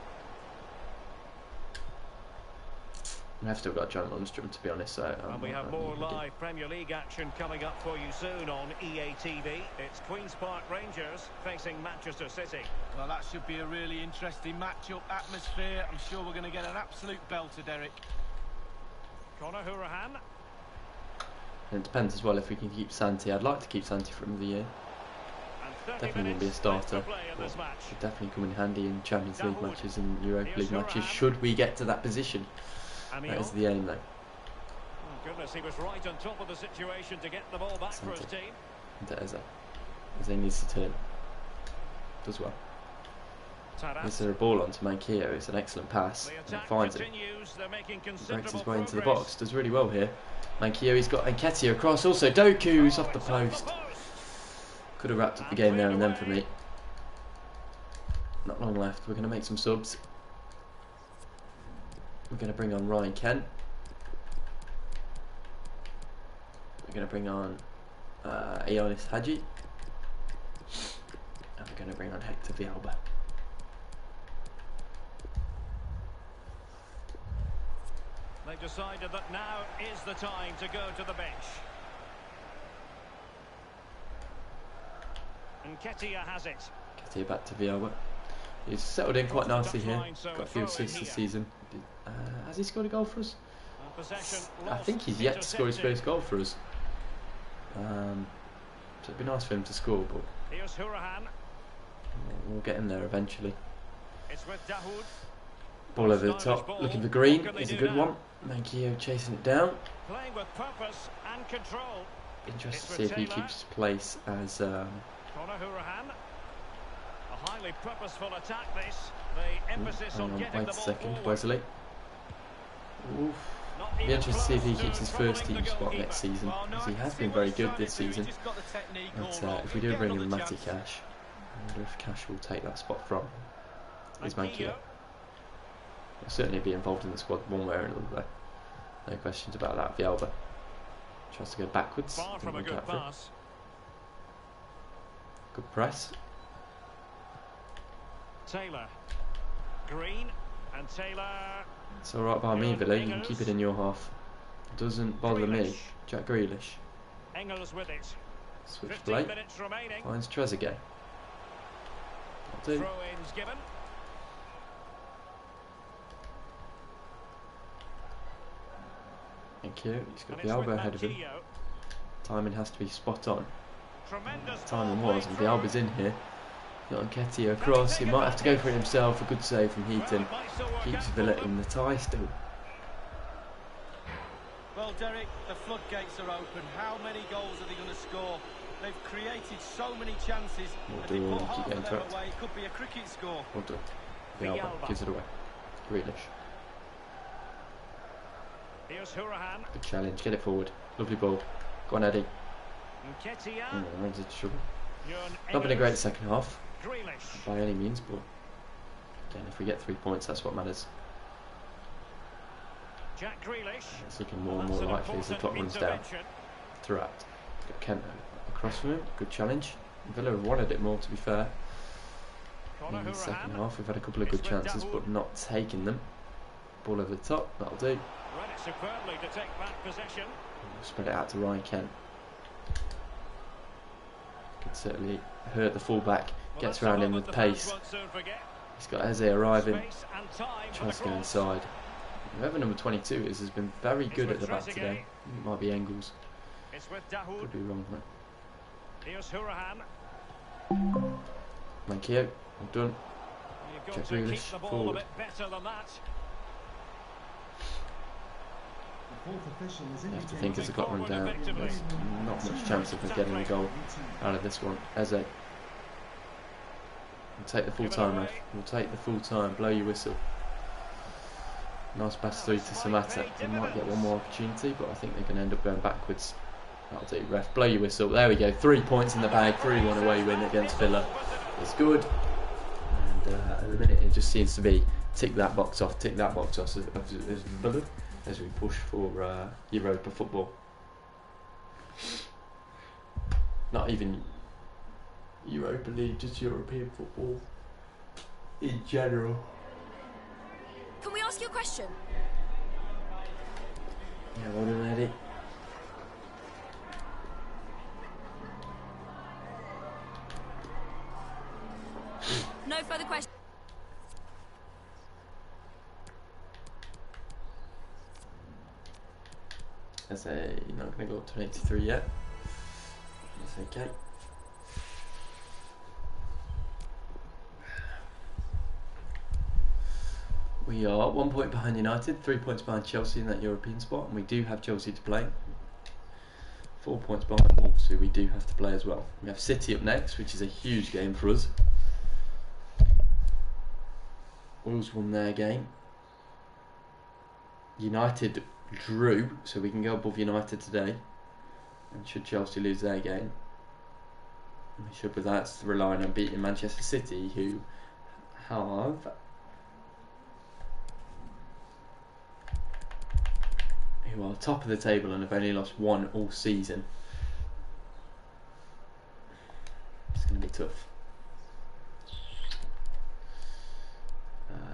I've still got John Lundstrom, to be honest. So and we have more live Premier League action coming up for you soon on EA TV. It's Queen's Park Rangers facing Manchester City. Well, that should be a really interesting match-up atmosphere. I'm sure we're going to get an absolute belter, Derek. Conor Hourihane. And it depends as well if we can keep Santi. I'd like to keep Santi from the year. Definitely wouldn't be a starter, but should definitely come in handy in Champions League matches and Europa League matches, should we get to that position. That is the aim, though. Oh goodness, he was right on top of the situation to get the ball back for his team. Into Eze. Eze needs to turn. Does well. Is there a ball on to Manquillo? It's an excellent pass. And finds it. Breaks his way into the box. Does really well here. Manquillo, he's got Nketiah across. Also, Doku's off the post. Could have wrapped up the game there and then for me. Not long left. We're going to make some subs. We're going to bring on Ryan Kent. We're going to bring on Ionis Hadji. And we're going to bring on Hector Villalba. They've decided that now is the time to go to the bench. And Nketiah has it. Nketiah back to Villalba. He's settled in quite nicely here. Got a few assists this season. Has he scored a goal for us? I think he's yet to score his first goal for us. So it'd be nice for him to score, but here's Hourihane. We'll get him there eventually. It's with Dahoud. Ball over the top, looking for Green. Is a good one. Manquillo chasing it down. Playing with purpose and control. Interested to see if he keeps his place as Conor Hourihane. A highly purposeful attack this. The emphasis on getting the ball second, forward. Wesley. Oof. Be interested to see if he keeps his first team spot next season, because he has been very good this season. But if we do bring in Matty Cash, I wonder if Cash will take that spot from his Manquillo. He'll certainly be involved in the squad one way or another, though. No questions about that. Villalba tries to go backwards. Far from a good pass. Good press. Taylor. Green and Taylor. It's alright by me, Villa. You can keep it in your half. Doesn't bother me. Jack Grealish. Engels with it. Switch play. Finds Trezeguet. Throw-ins given. Thank you. He's got the elbow ahead of him. Timing has to be spot on. Tremendous Timing ball was, played and the Alba's through. in here. Got Nketiah across. He might have to go for it himself. A good save from Heaton. Well, it might still work Keeps out Villa for them. in the tie still. Well, Derek, the floodgates are open. How many goals are they going to score? They've created so many chances. Well If they done, put keep half getting of them trapped. away, it could be a cricket score. Well done. The Alba gives it away. Grealish. Here's Hurahan. Good challenge. Get it forward. Lovely ball. Go on, Eddie. Nketiah. Runs into trouble. Jurgen Not been a great Eggers. second half Grealish. by any means, but again, if we get 3 points, that's what matters. Jack Grealish. It's looking more and That's more an likely as the important clock runs down. intervention. Throughout. Got Kent across from him. Good challenge. Villa have wanted it more, to be fair. Conor In the second Hurahan. half, we've had a couple of good It's with chances, Dahoud. but not taking them. Ball over the top. That'll do. Read it superbly to take back possession. Spread it out to Ryan Kent. Could certainly hurt the fullback. Well, Gets that's around a him moment with the fans pace. won't soon forget. He's got Eze arriving. Space and time for Tries the to go cross. inside. Whoever number 22 is has been very good at the back today. It might be Engels. It's with Dahoud. Could be wrong. Here's Hurahan. Mankio. Well done. You've got Jack to keep Grealish the ball forward. a bit better than that. The fourth official is You have to indicating think as the clock runs down, there's not much chance of us getting a goal out of this one. Eze. We'll take the full time, ref. We'll take the full time. Blow your whistle. Nice pass through to Samata. They might get one more opportunity, but I think they're going to end up going backwards. That'll do, ref. Blow your whistle. There we go. 3 points in the bag. 3-1 away win against Villa. It's good. And at the minute, it just seems to be tick that box off, tick that box off as we push for Europa football. Not even Europa League, just European football in general. Can we ask you a question? Yeah, well done, Eddie. No further questions. That's not going to go up to 83 yet. That's okay. We are 1 point behind United, 3 points behind Chelsea in that European spot, and we do have Chelsea to play. 4 points behind Wolves, who we do have to play as well. We have City up next, which is a huge game for us. Wolves won their game. United drew, so we can go above United today. And should Chelsea lose their game, we should, with that, relying on beating Manchester City, who are top of the table and have only lost one all season. It's going to be tough.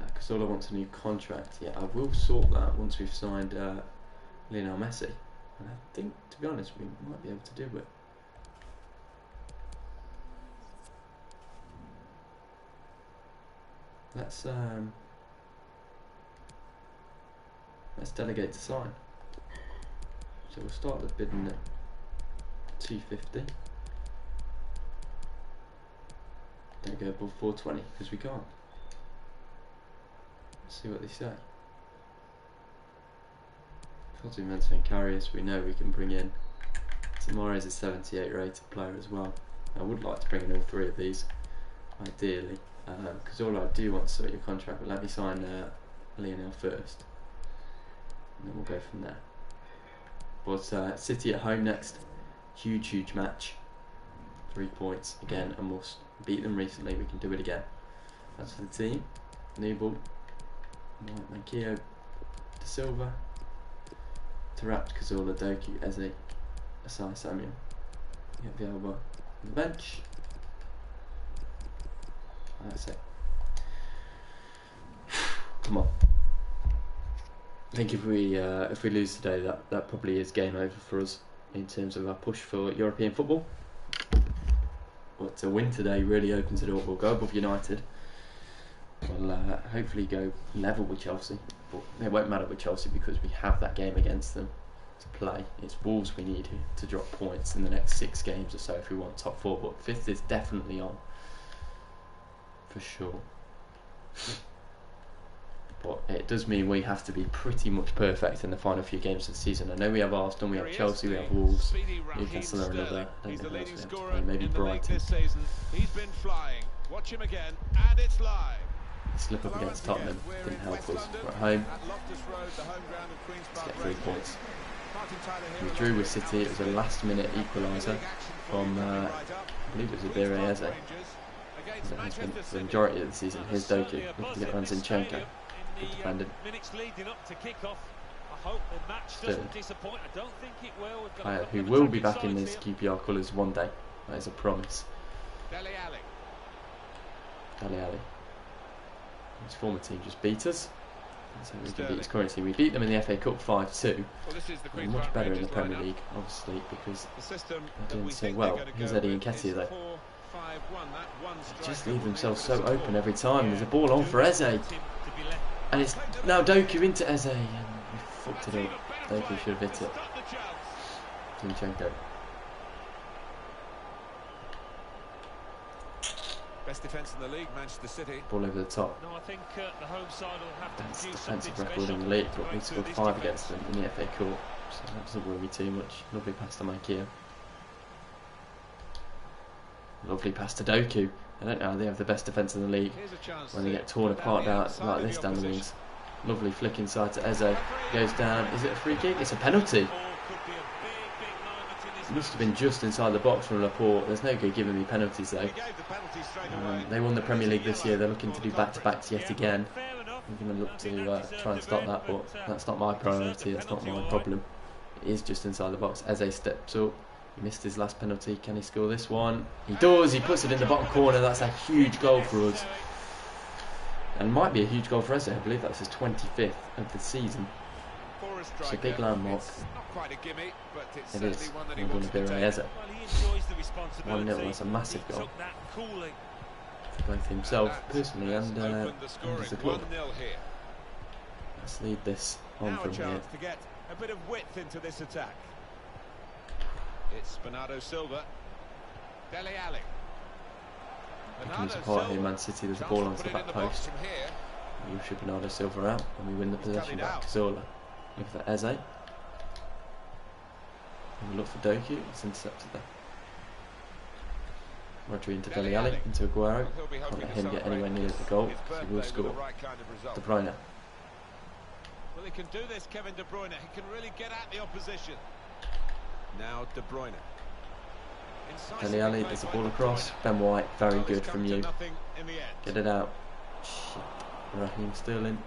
Because all I want's a new contract. Yeah, I will sort that once we've signed Lionel Messi. And I think, to be honest, we might be able to do it. Let's delegate to sign. So we'll start the bidding at 250. Don't go above 420 because we can't. Let's see what they say. Fozzie and Carriers, we know we can bring in. Tomorrow's a 78 rated player as well. I would like to bring in all three of these, ideally, because all I do want to sort your contract, but let me sign Lionel first, and then we'll go from there. But City at home next, huge match. 3 points again, and we'll beat them recently. We can do it again. That's for the team. New ball. Mankio, De Silva, Taarabt, Cazorla, Doku, Eze, Asai, Samuel. You have the Alba on the bench. That's it. Come on. I think if we lose today, that probably is game over for us in terms of our push for European football. But to win today really opens it up. We'll go above United. We'll hopefully go level with Chelsea, but it won't matter with Chelsea because we have that game against them. to play. It's Wolves we need to drop points in the next 6 games or so if we want top 4, but 5th is definitely on for sure. But it does mean we have to be pretty much perfect in the final few games of the season. I know we have Arsenal, we have Chelsea, we have Wolves, Newcastle are another. I don't know who else we have to play. Maybe Brighton. He's been flying. Watch him again, and it's live. Slip up against Tottenham didn't help us. We're at home. Let's get 3 points. We drew with City. It was a last-minute equaliser from I believe it was Ibira Eze. For the majority of the season. Here's Doku looking to get around Zinchenko. Good defended. Sterling. Who will be back in his QPR colours one day. That is a promise. Dele Alli. His former team just beat us. So we can beat his current team. We beat them in the FA Cup 5-2. They're much better in the Premier League, obviously, because they're doing so well. Here's Eddie Nketiah though. They just leave themselves so open every time. There's a ball on for Eze. And it's now Doku into Eze. And we fucked it up. Doku should have hit it. Zinchenko. Best defence in the league, Manchester City. Ball over the top. No, I think the home side will have to Best do defensive something record in the special. league, but we scored 5 against them in the FA Cup. So that doesn't worry me too much. Lovely pass to Maikio. Lovely pass to Doku. I don't know how they have the best defence in the league when they get torn apart like this down the wings. Lovely flick inside to Eze. Goes down. Is it a free kick? It's a penalty. It must have been just inside the box from Laporte. There's no good giving me penalties though. They won the Premier League this year. They're looking to do back-to-backs yet again. I'm going to look to try and stop that, but that's not my priority. That's not my problem. It is just inside the box. Eze steps up. He missed his last penalty. Can he score this one? He does. He puts it in the bottom corner. That's a huge goal for us. And might be a huge goal for Eze. I believe that's his 25th of the season. It's a big landmark. Quite a gimme, but it's it is. one that We're going to be Eze. 1-0. That's a massive goal for both himself personally and as the club. Let's lead this on from here. To get a bit of width into this attack. It's Bernardo Silva. Dele Alli. Picking us apart here, Man City. There's a ball onto the back post. We should Bernardo Silva out and we win the possession back. Zola. Look for Eze. And we look for Doku. It's intercepted there. Rodri into Dele Alli, into Aguero. Can't let him get anywhere near the goal, so he will score. De Bruyne. Well, he can do this, Kevin De Bruyne. He can really get at the opposition. Now De Bruyne. Dele Alli, there's a ball across. Ben White, very good from you. Get it out. Shit. Raheem Sterling.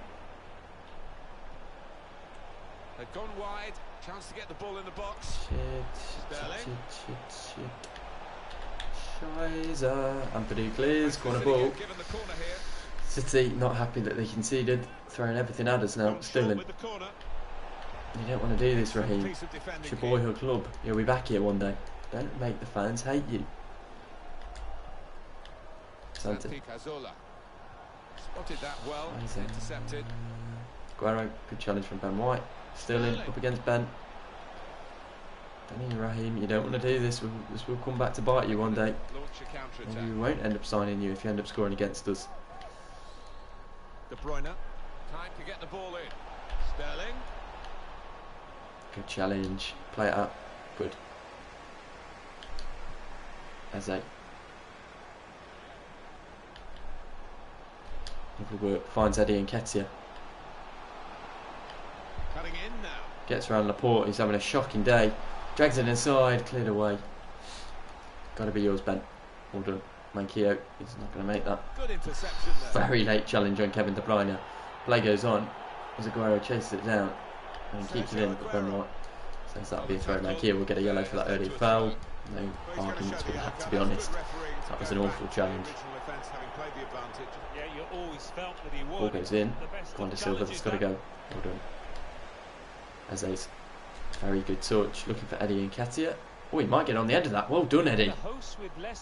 They've gone wide. Chance to get the ball in the box. Shit. Scheiße. Ampadu clears, corner ball. City not happy that they conceded, throwing everything at us now. Sterling. You don't want to do this, Raheem. It's your boyhood club. You'll be back here one day. Don't make the fans hate you. Santi. Spotted that well. Intercepted. Aguero, good challenge from Ben White. Sterling up against Ben. Danny Raheem, you don't want to do this. This will come back to bite you one day. Maybe we won't end up signing you if you end up scoring against us. De Bruyne. Time to get the ball in. Sterling. Good challenge. Play it up. Good. Eze. Lovely work. Finds Eddie Nketiah. Cutting in now. Gets around Laporte. He's having a shocking day. Drags it inside. Cleared away. Got to be yours, Ben. Well done. Mankio. He's not going to make that. Good interception there. Very late challenge on Kevin De Bruyne. Play goes on. As Aguero chases it down. And keeps it in. But Ben White says that'll be a throw. Mankio will get a yellow for that early foul. No arguments with that, to be honest. That was an awful challenge. Ball goes in. Bernardo Silva, that's got to go. Well done. Eze's very good touch. Looking for Eddie Nketiah. Oh, he might get on the end of that. Well done, Eddie.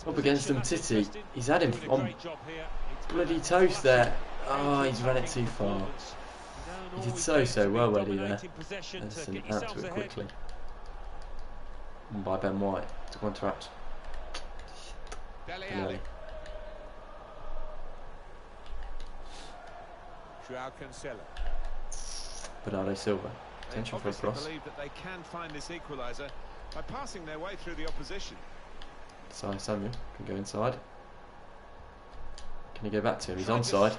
Up against them, Titi. He's had him on bloody toast there. Oh, he's run it too far. He did so well, Eddie, there. That's sent out to it quickly. And by Ben White to go on to Raps. Bernardo Silva. Attention for a cross. Believe that they can find this equaliser by passing their way through the opposition. Samuel can go inside. Can he go back to him? He's onside.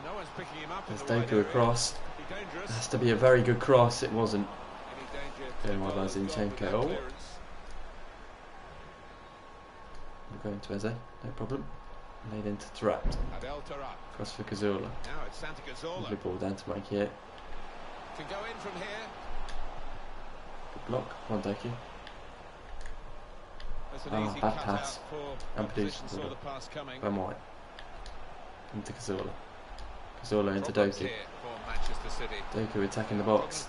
No one's picking him up. There's Doku across. It has to be a very good cross. It wasn't. Going by Zinchenko. Oh. We're going to Eze. No problem. Laid into Tarat. Cross for Cazorla. Now it's Santa Cazorla. Lovely ball down to Mike here. Can go in from here. Good block. One Doku. Bad pass. Ampadu. Ben White. Into Cazorla. Cazorla into Doku. Doku attacking the box.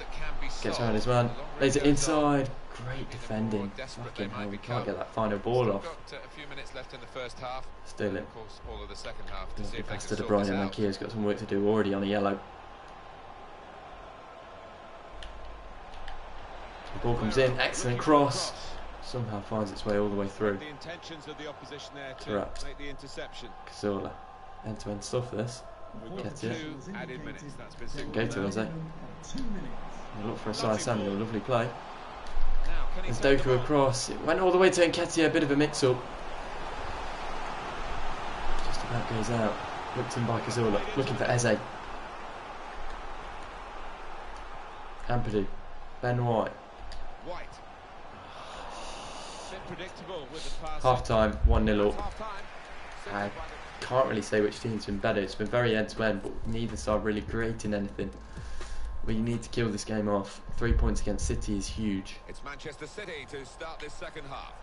Gets around his man. Lays it inside. Great defending. Fucking hell, we can't get that final ball off. Sterling. Lovely pass to De Bruyne. Makia's got some work to do already on a yellow. The ball comes in. Excellent cross. Somehow finds its way all the way through. Tarat. Cazorla. End-to-end stuff this. Ketia. Go to Eze. Look for a side Samuel. Lovely play. There's Doku across. It went all the way to Nketiah. A bit of a mix-up. Just about goes out. Looked in by Cazorla. Looking for Eze. Ampadu. Ben White. Half time, 1-0 up. I can't really say which team's been better. It's been very end-to-end, but neither side really creating anything. We need to kill this game off. 3 points against City is huge. It's Manchester City to start this second half.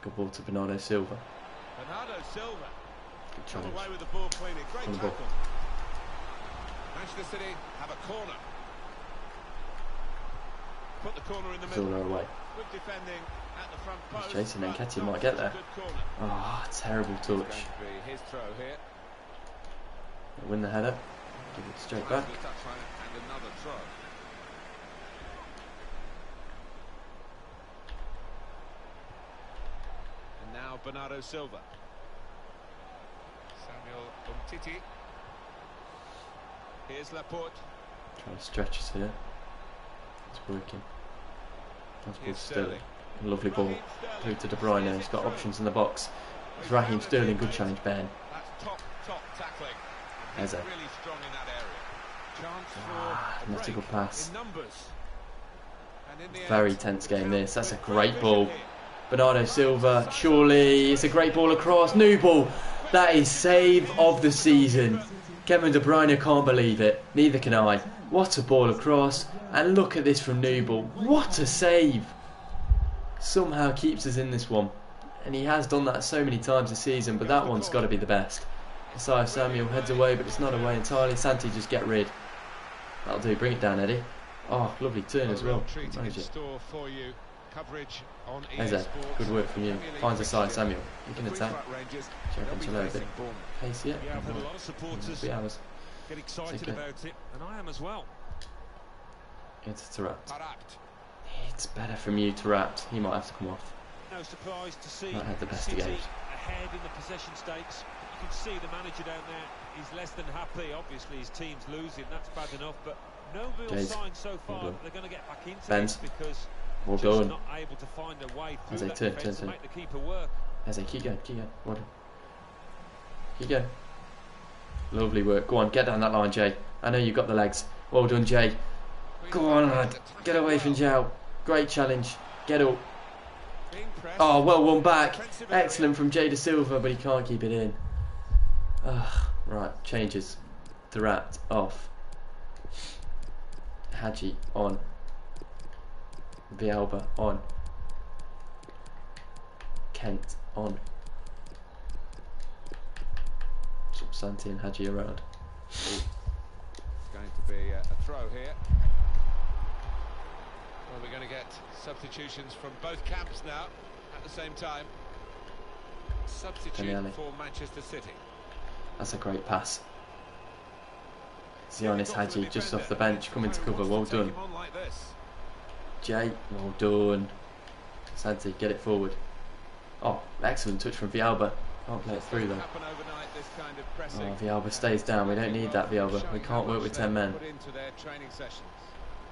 Good ball to Bernardo Silva. Bernardo Silva. Good challenge. Away with the ball cleanly. Great tackle. Manchester City have a corner. Put the corner in the middle. Silva away. Good defending at the front post. He's chasing Nketiah might get there. Ah, terrible touch. His throw here. Win the header. Give it straight back. And another throw. And now Bernardo Silva. Samuel Umtiti. Here's Laporte. Trying to stretch us here. It's working. That's ball Sterling. Lovely ball. Through to De Bruyne. He's got options in the box. It's Raheem Sterling. Good challenge, Ben. That's top tackling. Eze. Really strong in that area. Chance for not a good pass. in numbers. And in the Very tense game this. That's a great ball. Bernardo Silva. Surely it's a great ball across. New ball. That is save of the season. Kevin De Bruyne can't believe it. Neither can I. What a ball across. And look at this from Newball. What a save. Somehow keeps us in this one. And he has done that so many times this season. But that one's got to be the best. Isaiah Samuel heads away, but it's not away entirely. Santi just get rid. That'll do. Bring it down, Eddie. Oh, lovely turn as well. Manage it. Eze, good work from you. Finds Isaiah Samuel. You can attack. Check on Chalo a bit. Pace it. Yeah, I've had a lot of supporters get excited about it, and I am as well. Into Tarat. It's better from you, Tarat. He might have to come off. No surprise to see Might have the best City games. ahead in the possession stakes. You can see the manager down there is less than happy. Obviously, his team's losing. That's bad enough, but no real signs so far that they're going to get back into Benz. it because Well just done. not able to find a way through Eze, that turn, defence turn, to make the keeper work. Eze, keep going, keep going. Well done. Keep going. Lovely work. Go on, get down that line, Jay. I know you've got the legs. Well done, Jay. Go on, lad. Get away from Joe. Great challenge. Get up. Oh, well won back. Excellent from Jay De Silva, but he can't keep it in. Right, changes. Tarat off. Hadji on. Villalba on. Kent on. Swap Santi and Hadji around. It's going to be a throw here. Well, we're going to get substitutions from both camps now at the same time. Substitute for Manchester City. That's a great pass. Zionis Hadji just off the bench coming to cover. Well done. Jay, well done. Santi, get it forward. Oh, excellent touch from Villalba. Can't play it through though. Oh, Villalba stays down. We don't need that, Villalba. We can't work with 10 men.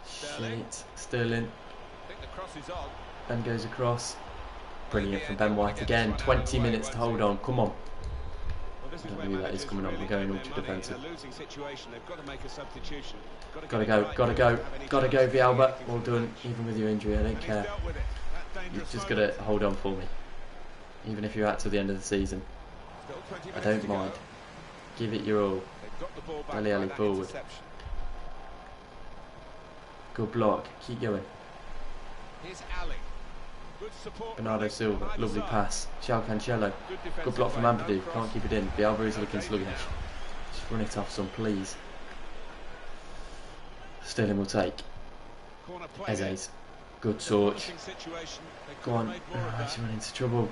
Shit. Sterling. Ben goes across. Brilliant from Ben White again. 20 minutes to hold on. Come on. I don't know who that is coming on. We're going ultra defensive. Gotta go. Gotta go. Gotta go, Villalba. Well done. Even with your injury, I don't care. You've just got to hold on for me. Even if you're out till the end of the season. I don't mind. Give it your all. Dele Alli forward. Good block. Keep going. Bernardo Silva. Lovely pass. João Cancelo. Good block from Ampadu. Can't keep it in. Villalba is looking sluggish. Just run it off some, please. Sterling will take. Eze's. Good torch. Go on. Oh, he's running into trouble.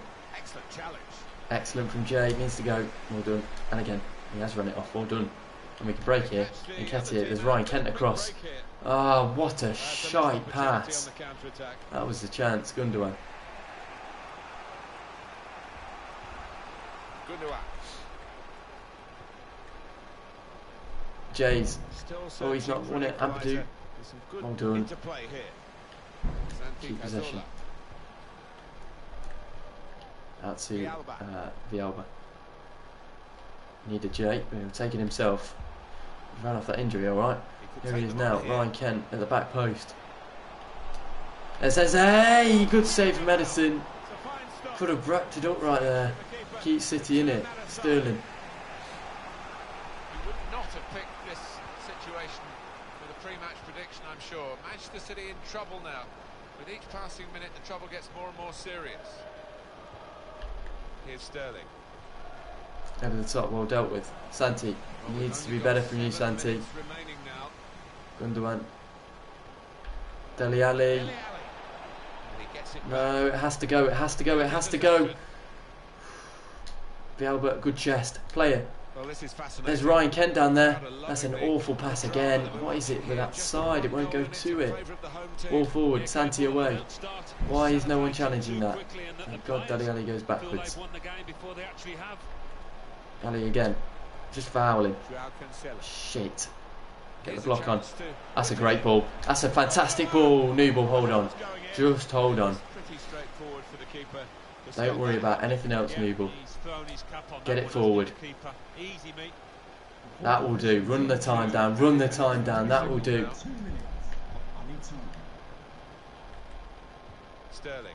Excellent from Jay. Needs to go. Well done. And again, he has run it off. Well done. And we can break here. Nketiah. There's Ryan Kent across. Ah, oh, what a shite pass. That was the chance. Gundogan. Jay's. Oh, he's not won it. Ampadu. Well done. Keep possession. Out to Villalba. Need a Jay. He'll take it himself. He ran off that injury, alright. Here he is now. Ryan Kent at the back post. It says, hey! Good save from Edison. Could have wrapped it up right there. Keep City in it. Sterling. You would not have picked this situation with a pre-match prediction, I'm sure. Manchester City in trouble now. With each passing minute, the trouble gets more and more serious. Here's Sterling. Over the top, well dealt with. Santi. Needs to be better from you, Santi. Gundogan. Dele Alli. No, it has to go, it has to go, it has to go. Villalba, good chest. Play it. There's Ryan Kent down there. That's an awful pass again. What is it with that side? It won't go to it. Ball forward, Santi away. Why is no one challenging that? Thank God Dele Alli goes backwards. Alli again. Just fouling. Shit. Get the block on. That's a great ball. That's a fantastic ball. New ball, hold on. Just hold on. Don't worry about anything else, Newball. Get it forward. That will do. Run the time down. Run the time down. That will do. Sterling.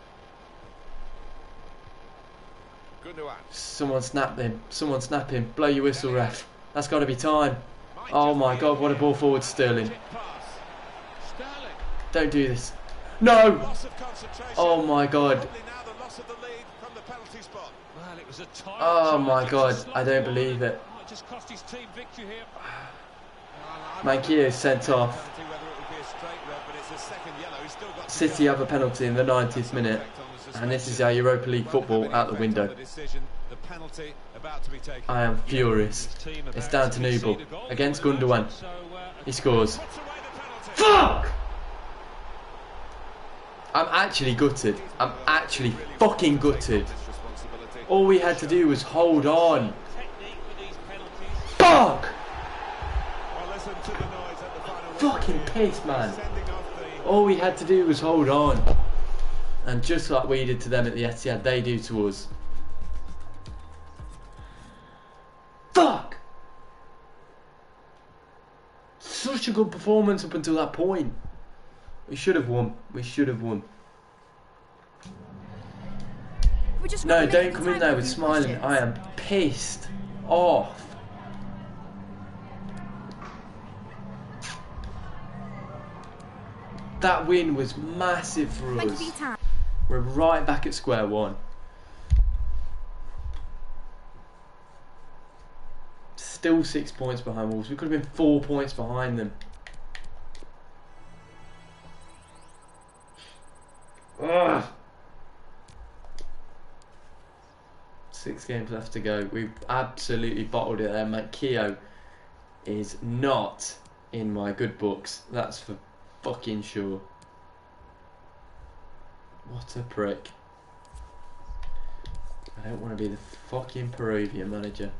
Someone snap him. Someone snap him. Blow your whistle, ref. That's got to be time. Oh my God, what a ball forward, Sterling. Don't do this. No! Oh my God. Oh my God, I don't believe it. Manquillo sent off. City have a penalty in the 90th minute. And this is our Europa League football out the window. I am furious. It's down to Newball against Gundogan. He scores. Fuck! I'm actually gutted. I'm actually fucking gutted. All we had to do was hold on. Fuck! Fucking pissed, man. All we had to do was hold on. And just like we did to them at the Etihad, they do to us. Fuck! Such a good performance up until that point. We should have won. We should have won. No, don't come in there with smiling. I am pissed off. That win was massive for us. We're right back at square one. Still 6 points behind Wolves. We could have been 4 points behind them. Ugh. 6 games left to go. We've absolutely bottled it there, mate. Keogh is not in my good books. That's for fucking sure. What a prick. I don't want to be the fucking Peruvian manager.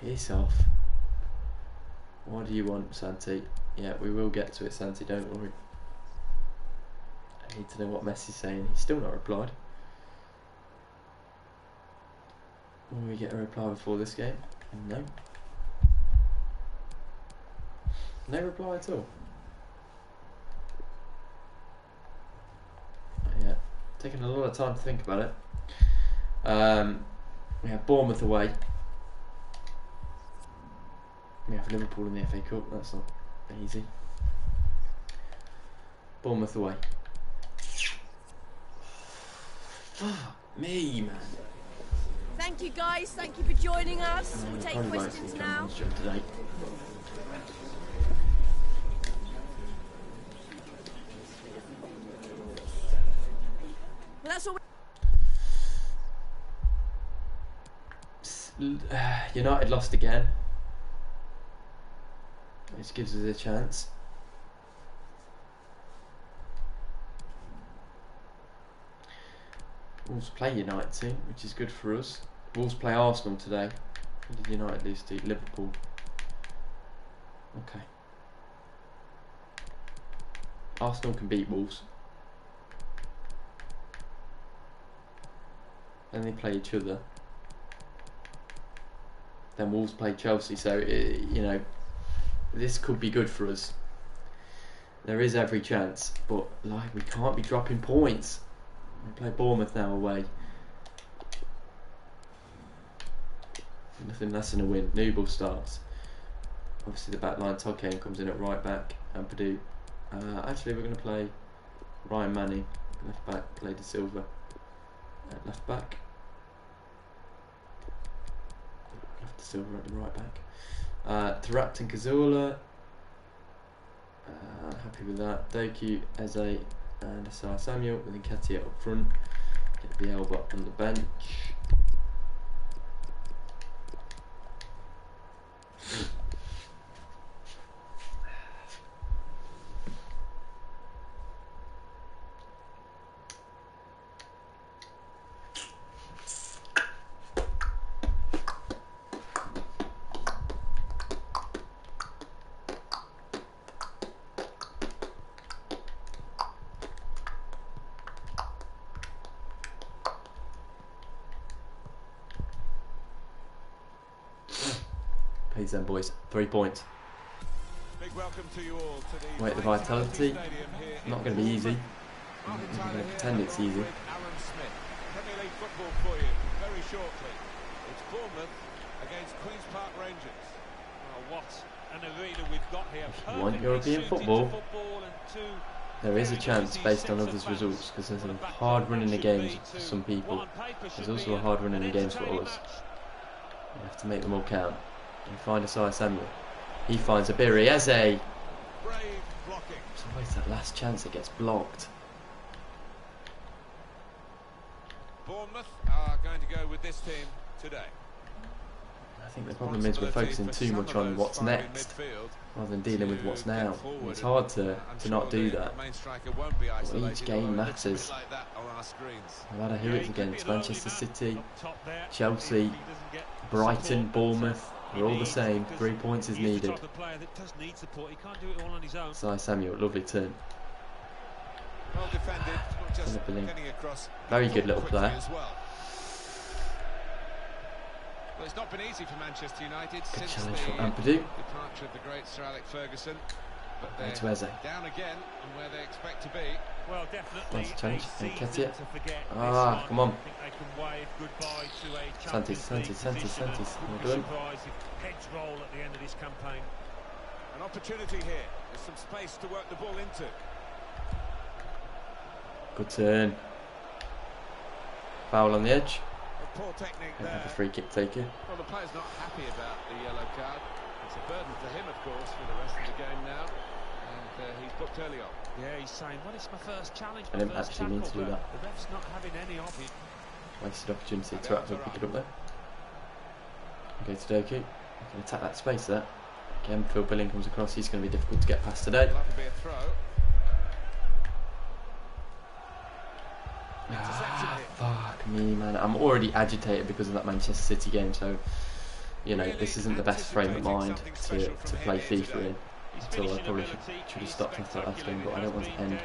Piss off. What do you want, Santi? Yeah, we will get to it, Santi, don't worry. I need to know what Messi's saying. He's still not replied. Will we get a reply before this game? No. No reply at all. Yeah, taking a lot of time to think about it. We have Bournemouth away. We have Liverpool in the FA Cup. That's not easy. Bournemouth away. Fuck me, man. Thank you, guys. Thank you for joining us. We'll take questions now. Today. Well, that's all. United lost again, which gives us a chance. Wolves play United soon, which is good for us. Wolves play Arsenal today. Who did United lose to? Liverpool. Okay. Arsenal can beat Wolves. Then they play each other. Then Wolves play Chelsea, so you know, this could be good for us. There is every chance, but like, we can't be dropping points. We play Bournemouth now away. Nothing less than a win. Newball starts. Obviously the back line, Todd Kane comes in at right back, and Purdue. Actually, we're going to play Ryan Manning left back, play De Silva at left back. De Silva at the right back. Taarabt and Cazorla. Happy with that. Doku, Eze, and Asai Samuel, with Nketiah up front. Get Bielba on the bench. Please then, boys. 3 points. Big welcome to you all to the Wait, the vitality. Not going to be easy. I'm going to pretend it's easy. Aaron Smith. Premier League football for you very shortly. It's Bournemouth against Queen's Park Rangers. Well, what an arena we've got here. If you want European football, there is a chance based on others' results, because there's a hard run in the games for some people. There's also a hard run in the games for others. You have to make them all count. You find Asai Samuel. He finds Abiri Eze. Brave blocking. It's always that last chance that gets blocked. Bournemouth are going to go with this team today. I think the problem is we're focusing too much on what's next rather than dealing with what's now. And it's hard to not do that. But each game matters. No matter who it's against, Manchester City, Chelsea, Brighton, Bournemouth, we're all the same. 3 points is needed. Asai Samuel, lovely turn. Well defended, not just getting across. Very good little player. Well, it's not been easy for Manchester United Good since challenge the from Ampadu. departure of the great Sir Alex Ferguson. But To they're Eze. down again and where they expect to be. Well, definitely Nice challenge. a season Nketiah. to forget. Ah, This come one. on. I think they can wave goodbye to a Santis, Champions League Santis, position. Santis. I wouldn't Well be done. surprised if heads roll at the end of this campaign. An opportunity here. There's some space to work the ball into. Good turn. Foul on the edge. Poor technique Don't there. have a free kick taker. Well, the player's not happy about the yellow card. It's a burden for him, of course, for the rest of the game now. And he's booked early on. Yeah, he's saying, well, it's my first challenge. I didn't actually mean to do that. The ref's not having any of it. Wasted opportunity to pick it up there. Okay, to Doku. He can attack that space there. Again, Phil Billing comes across. He's going to be difficult to get past today. That'll be a throw. Fuck me, man. I'm already agitated because of that Manchester City game, so, you know, this isn't the best frame of mind to play FIFA in. Until I probably should have stopped after that last game, but I don't want to end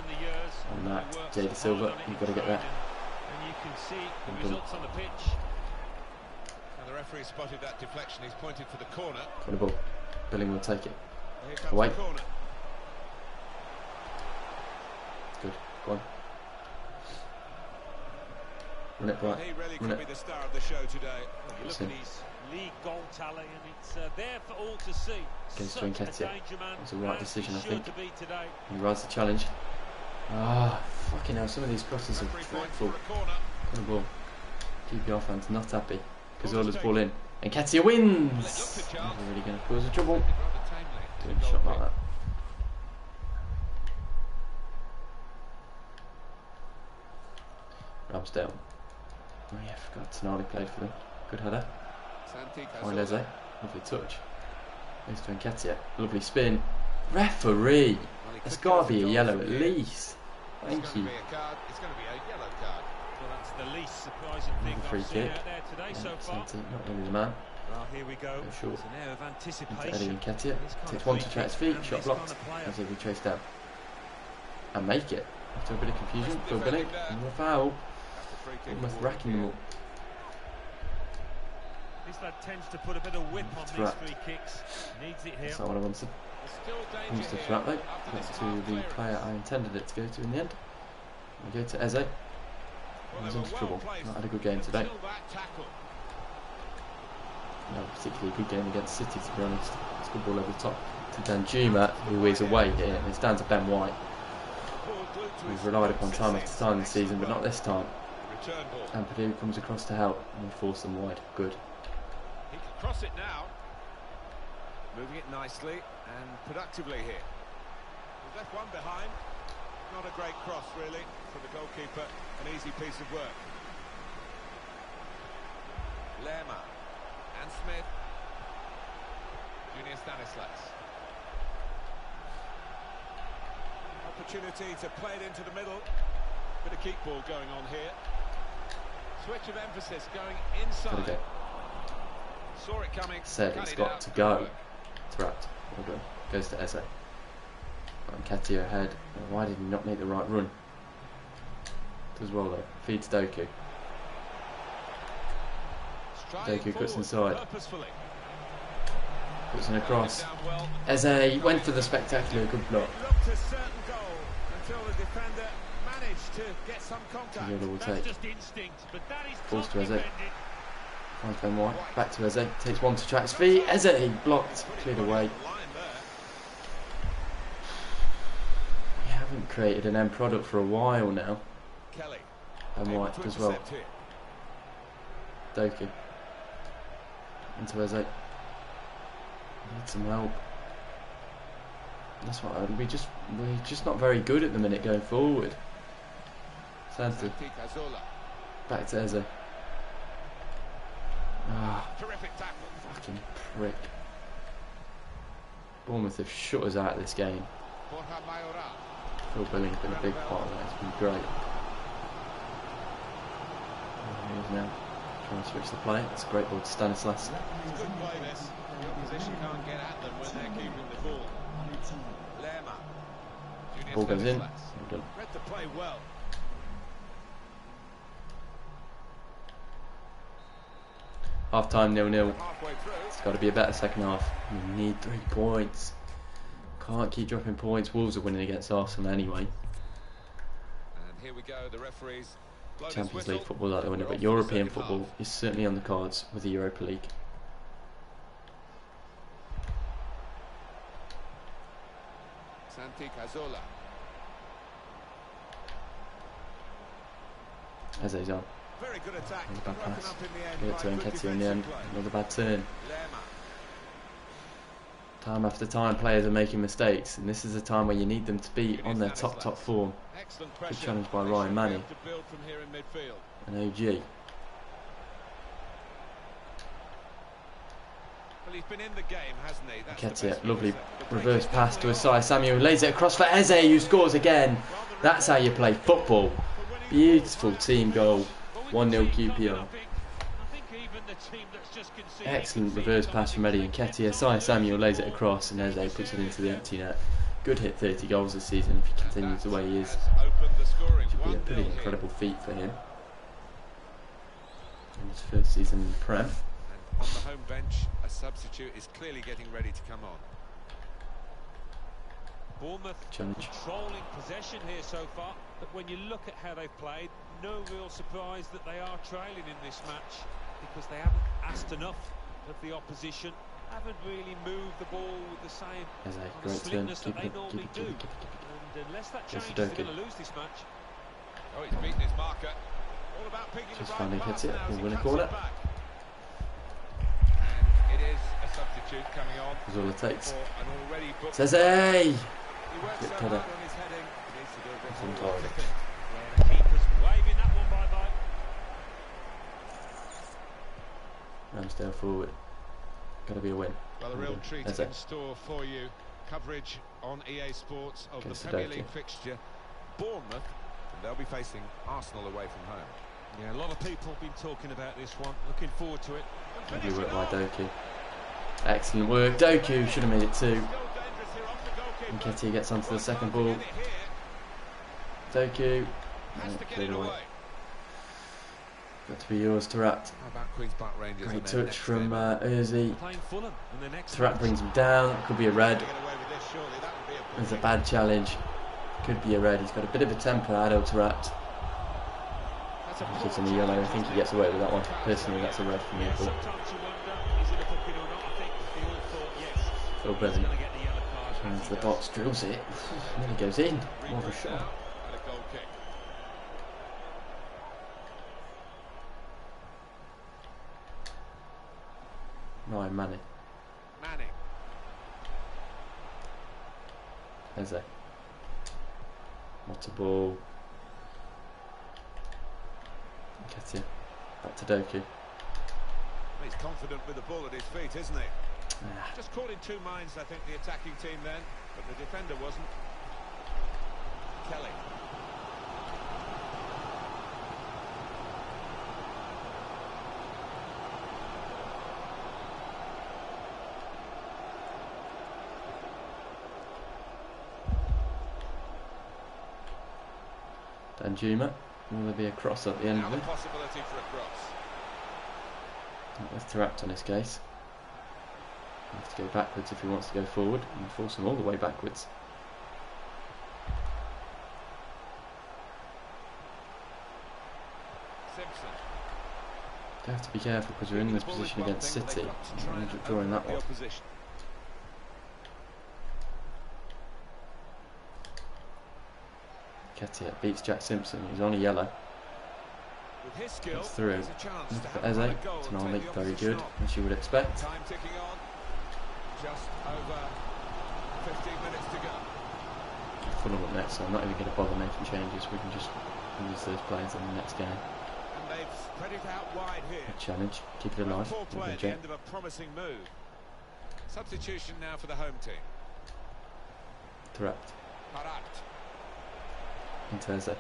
on that. Jada Silva, you've got to get that. And you can see the results on the pitch. And the referee spotted that deflection. He's pointed for the corner. Got the ball. Billing will take it. Here comes Away. the corner. Good. Go on. Run it bright. He really Run could be it. the star of the show today. You look at his league goal tally, and it's there for all to see. Against Such a Nketiah. danger man, It was the right as decision, he I think. should be today. He rides the challenge. Ah, fucking hell, some of these crosses are Referee points dreadful. for a corner. On the ball. QPR fans not happy. Cazorla's ball in. And Nketiah wins! Never really going to cause a trouble. Rather tamely. Doing a shot like that. Ramsdale. Oh yeah, I forgot Tonali played for them. Good header. Find Eze. Lovely touch. Goes to Nketiah. Lovely spin. Referee! There's got to be a yellow at least. Thank you. It's going to be a yellow card. Well, that's the least surprising thing Another free I've seen kick. out there today so far. Santi, not really the man. Well, here we go. Go short. It's an air of Into anticipation. Nketiah. This kind Takes of one free to try his kick feet. and Shot this blocked. kind of player. As if we chase down. And make it. After a bit of confusion. Phil Billing. And a foul. That's the free kick. Almost racking them up. This lad tends to put a bit of whip on these Threat. free kicks. Needs it here. That's not what I wanted. There's still danger Comes to here Threat though. after That's this to half the clearance. player I intended it to go to in the end. We go to Eze. Well, He's they were into well trouble. placed Not had a good game today. until that tackle. No particularly good game against City, to be honest. It's good ball over the top to Danjuma, who is away here. And it's down to Ben White. Ball glued to We've his relied foot upon since time the after time this installation season, but not this time. Return ball. And Purdue comes across to help and we force them wide. Good. He can cross it now. Moving it nicely and productively here. He's left one behind. Not a great cross, really, for the goalkeeper. An easy piece of work. Lerma and Smith. Junior Stanislas. Opportunity to play it into the middle. Bit of keep ball going on here. Switch of emphasis going inside. Gotta go. Saw it coming. Said cut it's it got out. to Good go. work. It's wrapped. Well done. Goes to Eze. Nketiah ahead. Why did he not make the right run? Does well though. Feeds Doku. Striding Doku cuts forward inside. purposefully. Puts in a cross. Down well. Eze went for the spectacular good block. It looked a certain goal until the defender managed to get some contact. Cazorla will That's take. just instinct, but that is Balls to Eze. complemented. Finds Ben White. Back to Eze. Takes one to track his feet. Eze blocked. Cleared away. Line there. We haven't created an end product for a while now. Kelly. Ben able White to does well. intercept here. Doku. Into Eze. Need some help. That's what we're just not very good at the minute going forward. Santi. Cazorla. Back to Eze. Ah, Terrific tackle. fucking prick. Bournemouth have shut us out of this game. Borja Mayoral. Phil Billing's been a big part of that. It's been great. And he is now trying to switch the play. It's a great ball to Stanislas. It's good play this. The opposition can't get at them when they're keeping the ball. Lerma. Junior Ball goes in. Stanislas. Well done. Read the play well. Half time 0-0. Halfway through. It's got to be a better second half. We need 3 points. Can't keep dropping points. Wolves are winning against Arsenal anyway. And here we go. The referees blow this Champions whistle. League football like the winner, We're but off for the European second football half. is certainly on the cards with the Europa League. Santi Cazorla. Eze's on. Very good attack. Another bad Broken pass. up in the end Give it by to good Nketiah in the end. defensive play. Another bad turn. Lerma. Time after time, players are making mistakes, and this is a time where you need them to be on their top form. Good challenge by Ryan Manning, an OG. Well, he's been in the game, hasn't he? Ketia, lovely reverse pass to Asai Samuel, lays it across for Eze, who scores again. That's how you play football. Beautiful team goal, 1-0 QPR. Excellent reverse pass from Eddie and Ketia. Asai Samuel lays it across, and Eze puts it into the empty net. Good hit 30 goals this season if he continues the way he is. Should be a pretty incredible feat for him in his first season in the Prem. On the home bench, a substitute is clearly getting ready to come on. Bournemouth controlling possession here so far, but when you look at how they've played, no real surprise that they are trailing in this match, because they haven't asked enough of the opposition, haven't really moved the ball with the same slickness that they normally do. And unless that changes, they're going to lose this match. Oh, he's beaten his marker. All about picking the right pass now as he cuts it back. And it is a substitute coming on. That's all it takes. An already booked Says hey! He works so hard on his heading. He needs to do a bit more. Yeah, the keeper's waving that one bye-bye. Ramsdale forward. Got to be a win. Well, a real treat in store for you. Coverage on EA Sports of the Premier League fixture. Bournemouth, and they'll be facing Arsenal away from home. Yeah, a lot of people have been talking about this one. Looking forward to it. Lovely work by Doku. Excellent work. Doku should have made it 2. And Ketia gets onto the second ball. Doku. Cleared away. Got to be yours, Tarat. Great touch from Urzi. Tarat brings him down. Could be a red. There's a bad challenge. Could be a red. He's got a bit of a temper, Adel Tarat. He gives him a yellow. I think he gets away with that one. Personally, that's a red for me. Phil Brennan into the box, drills it. And then he goes in. More of a shot. Ryan Manning. Eze. What a ball. Ketia. Back to Doku. He's confident with the ball at his feet, isn't he? Just caught in two minds, I think, the attacking team then, but the defender wasn't. Kelly. Danjuma. Will there be a cross at the end of it? Possibility for a cross. That's Tarat on his case. He has to go backwards if he wants to go forward, and force him all the way backwards. Simpson. You have to be careful because we're in this position against City. And we're drawing that one. Ketia beats Jack Simpson. He's on a yellow. It's through. Look for Eze. Tonali, very good, as you would expect. Time ticking on. Just over 15 minutes to go. Fulham up next, so I'm not even going to bother making changes. We can just use those players in the next game. And they've spread it out wide here. Good challenge. Keep it alive. Poor play at the end of a promising move. Substitution now for the home team. Correct. Into Eze.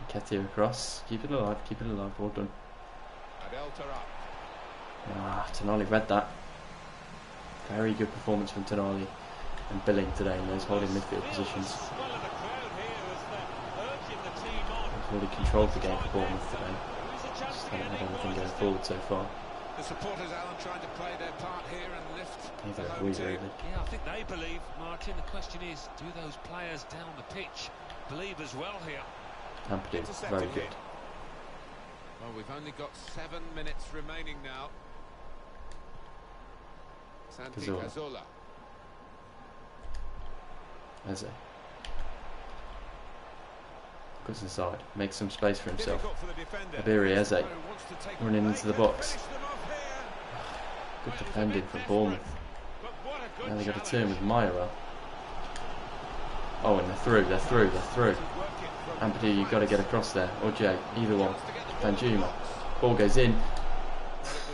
Ketia across. Keep it alive. Keep it alive. Well done. Ah, Tonali read that. Very good performance from Tonali and Billing today in those holding midfield positions. He's really controlled the game for Bournemouth today. Just haven't had anything going forward so far. The supporters, Alan, trying to play their part here and lift the home team. Really. Yeah, I think they believe, Martin. The question is, do those players down the pitch believe as well here? Ampadu, very good. Well, we've only got 7 minutes remaining now. Santi Cazorla. Eze. Goes inside, makes some space for himself. Abiri Eze running into the box. Good defending from Bournemouth. Now they've got a turn with Myra. Oh, and they're through. Ampadu, you've got to get across there. Or Jay, either one. Danjuma. Ball goes in.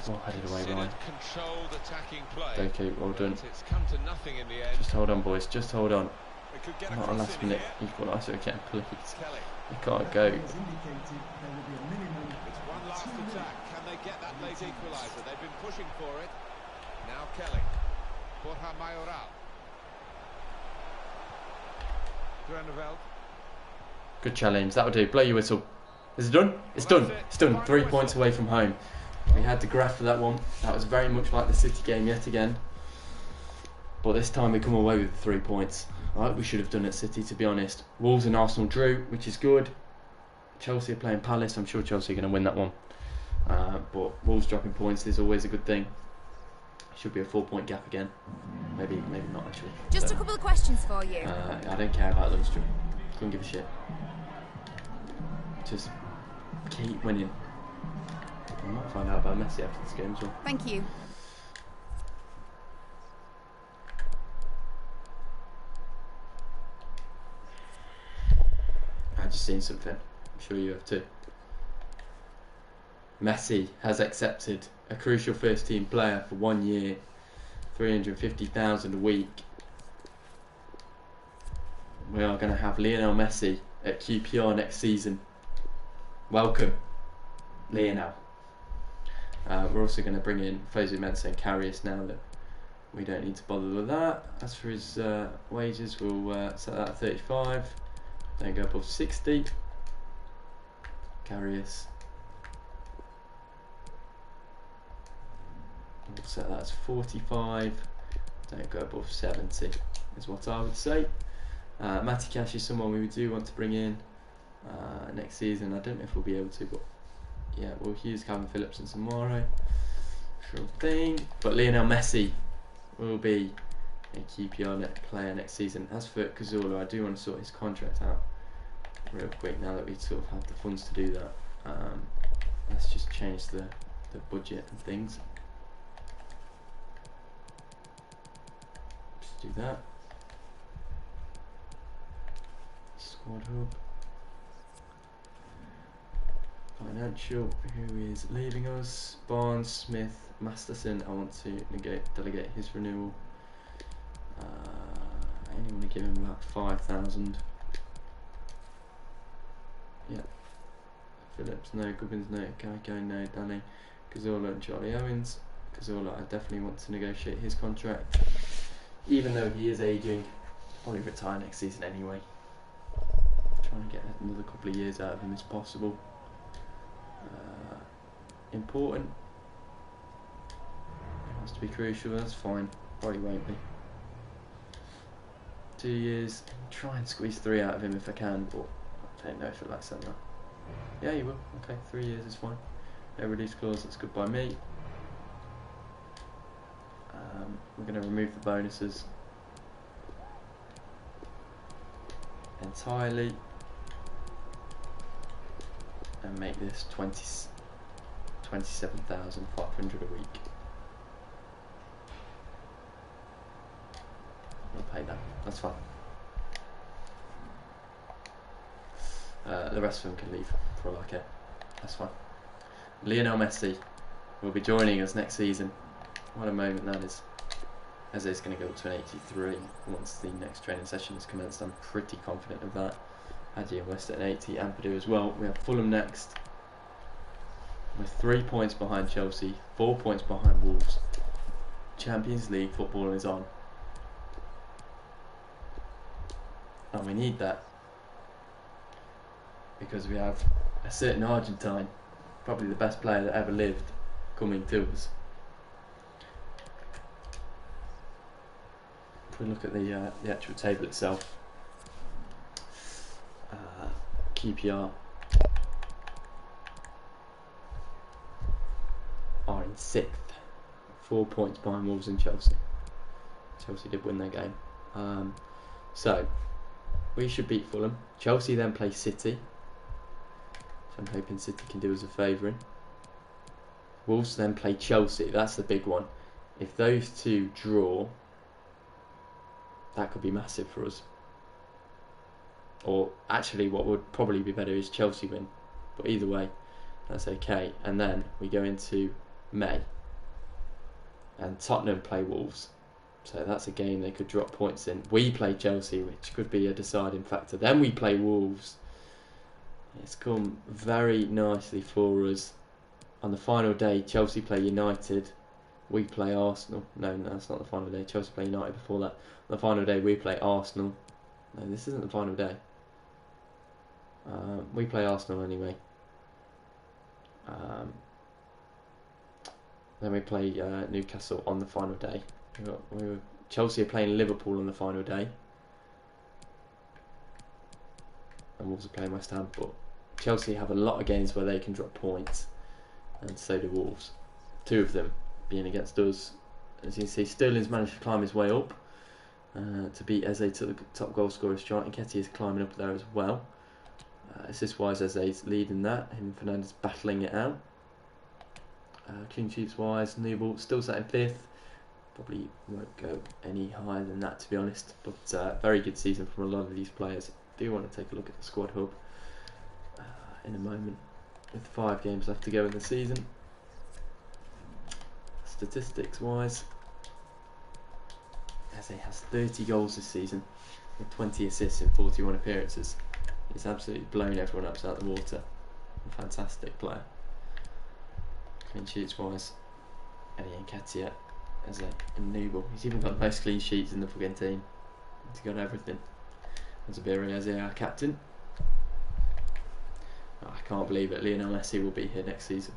Oh, headed away, Ryan. Okay, well done. Just hold on, boys. Just hold on. Not a last minute equaliser again, please. You can't go. It's one last attack. Can they get that late equaliser? They've been pushing for it. Now Kelly. Borja Mayoral. Groeneveld. Good challenge. That'll do. Blow your whistle. Is it done? It's done. It's done. 3 points away from home. We had to graft for that one. That was very much like the City game yet again. But this time we come away with 3 points. Right, we should have done at City, to be honest. Wolves and Arsenal drew, which is good. Chelsea are playing Palace. I'm sure Chelsea are going to win that one. But Wolves dropping points is always a good thing. Should be a 4-point gap again. Maybe not actually. Just a couple of questions for you. I don't care about those two. Couldn't give a shit. Just keep winning. I might find out about Messi after this game as well. Thank you. I've just seen something. I'm sure you have too. Messi has accepted a crucial first team player for 1 year, 350,000 a week. We are going to have Lionel Messi at QPR next season. Welcome, Lionel. We're also going to bring in Fosu Mensah and Karius now that we don't need to bother with that. As for his wages, we'll set that at 35. Don't go above 60. Karius. We'll set that as 45. Don't go above 70 is what I would say. Matty Cash is someone we do want to bring in next season. I don't know if we'll be able to, but yeah, we'll use Calvin Phillips and Samaro. Sure thing. But Lionel Messi will be a QPR player next season. As for Cazorla, I do want to sort his contract out real quick now that we sort of have the funds to do that. Let's just change the budget and things. Just do that. Squad hub. Financial, who is leaving us? Barnes, Smith, Masterson. I want to delegate his renewal. I only want to give him about 5,000. Yeah. Phillips, no. Gubbins, no. Kaiko, no. Danny. Cazorla and Charlie Owens. Cazorla, I definitely want to negotiate his contract. Even though he is aging, probably retire next season anyway. Trying to get another couple of years out of him as possible. Important. It has to be crucial, that's fine. Probably won't be. 2 years. Try and squeeze 3 out of him if I can, but I don't know if he'll accept that. Yeah, he will. Okay, 3 years is fine. No release clause, that's good by me. We're going to remove the bonuses entirely and make this 27,500 a week. We'll pay that, that's fine. The rest of them can leave for all I care, that's fine. Lionel Messi will be joining us next season. What a moment that is. Eze is going to go up to an 83 once the next training session is commenced. I'm pretty confident of that. Hadji and West at an 80, Ampadu as well. We have Fulham next. We're 3 points behind Chelsea, 4 points behind Wolves. Champions League football is on. And we need that. Because we have a certain Argentine, probably the best player that ever lived, coming to us. If we look at the actual table itself, QPR are in 6th, 4 points behind Wolves and Chelsea. Chelsea did win their game. So we should beat Fulham. Chelsea then play City, so I'm hoping City can do us a favour in. Wolves then play Chelsea, that's the big one. If those two draw, that could be massive for us. Or actually, what would probably be better is Chelsea win. But either way, that's okay. And then we go into May, and Tottenham play Wolves. So that's a game they could drop points in. We play Chelsea, which could be a deciding factor. Then we play Wolves. It's come very nicely for us. On the final day, Chelsea play United. We play Arsenal. No, that's not the final day. Chelsea play United before that. On the final day, we play Arsenal. No, this isn't the final day. We play Arsenal anyway. Then we play Newcastle on the final day. Chelsea are playing Liverpool on the final day, and Wolves are playing West Ham. But Chelsea have a lot of games where they can drop points, and so do Wolves. 2 of them being against us. As you can see, Sterling's managed to climb his way up to beat Eze to the top goal scorer chart, and Nketiah is climbing up there as well. Assist-wise, Eze's leading that. Him and Fernandes battling it out. Clean sheets-wise, Newell still sat in 5th. Probably won't go any higher than that, to be honest. But very good season from a lot of these players. Do want to take a look at the squad hub in a moment, with 5 games left to go in the season. Statistics-wise, Eze has 30 goals this season, with 20 assists in 41 appearances. He's absolutely blown everyone upside the water. A fantastic player. Clean sheets-wise, Eddie Nketiah, Eze and Newell. He's even got the most clean sheets in the fucking team. He's got everything. Zabiri Eze, our captain. Oh, I can't believe it. Lionel Messi will be here next season.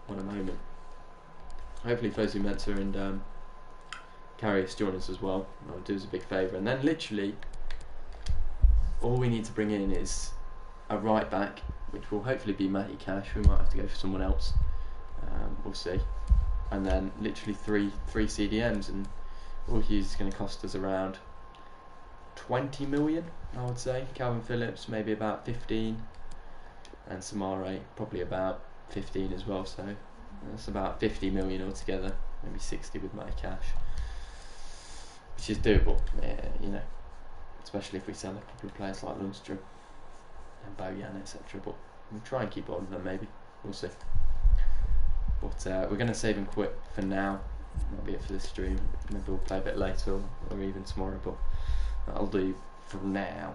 What a moment. Hopefully Fosu Mensah and Karius join us as well. That would do us a big favour. And then literally all we need to bring in is a right back, which will hopefully be Matty Cash. We might have to go for someone else. We'll see. And then literally three CDMs, and all Hughes is going to cost us around 20 million, I would say. Calvin Phillips maybe about 15, and Samare probably about 15 as well. So that's about 50 million altogether. Maybe 60 with Matty Cash, which is doable, you know. Especially if we sell a couple of players like Lundstrom and Bojan, etc. But we'll try and keep on with them, maybe. We'll see. But we're going to save and quit for now. That'll be it for this stream. Maybe we'll play a bit later or even tomorrow, but that'll do for now.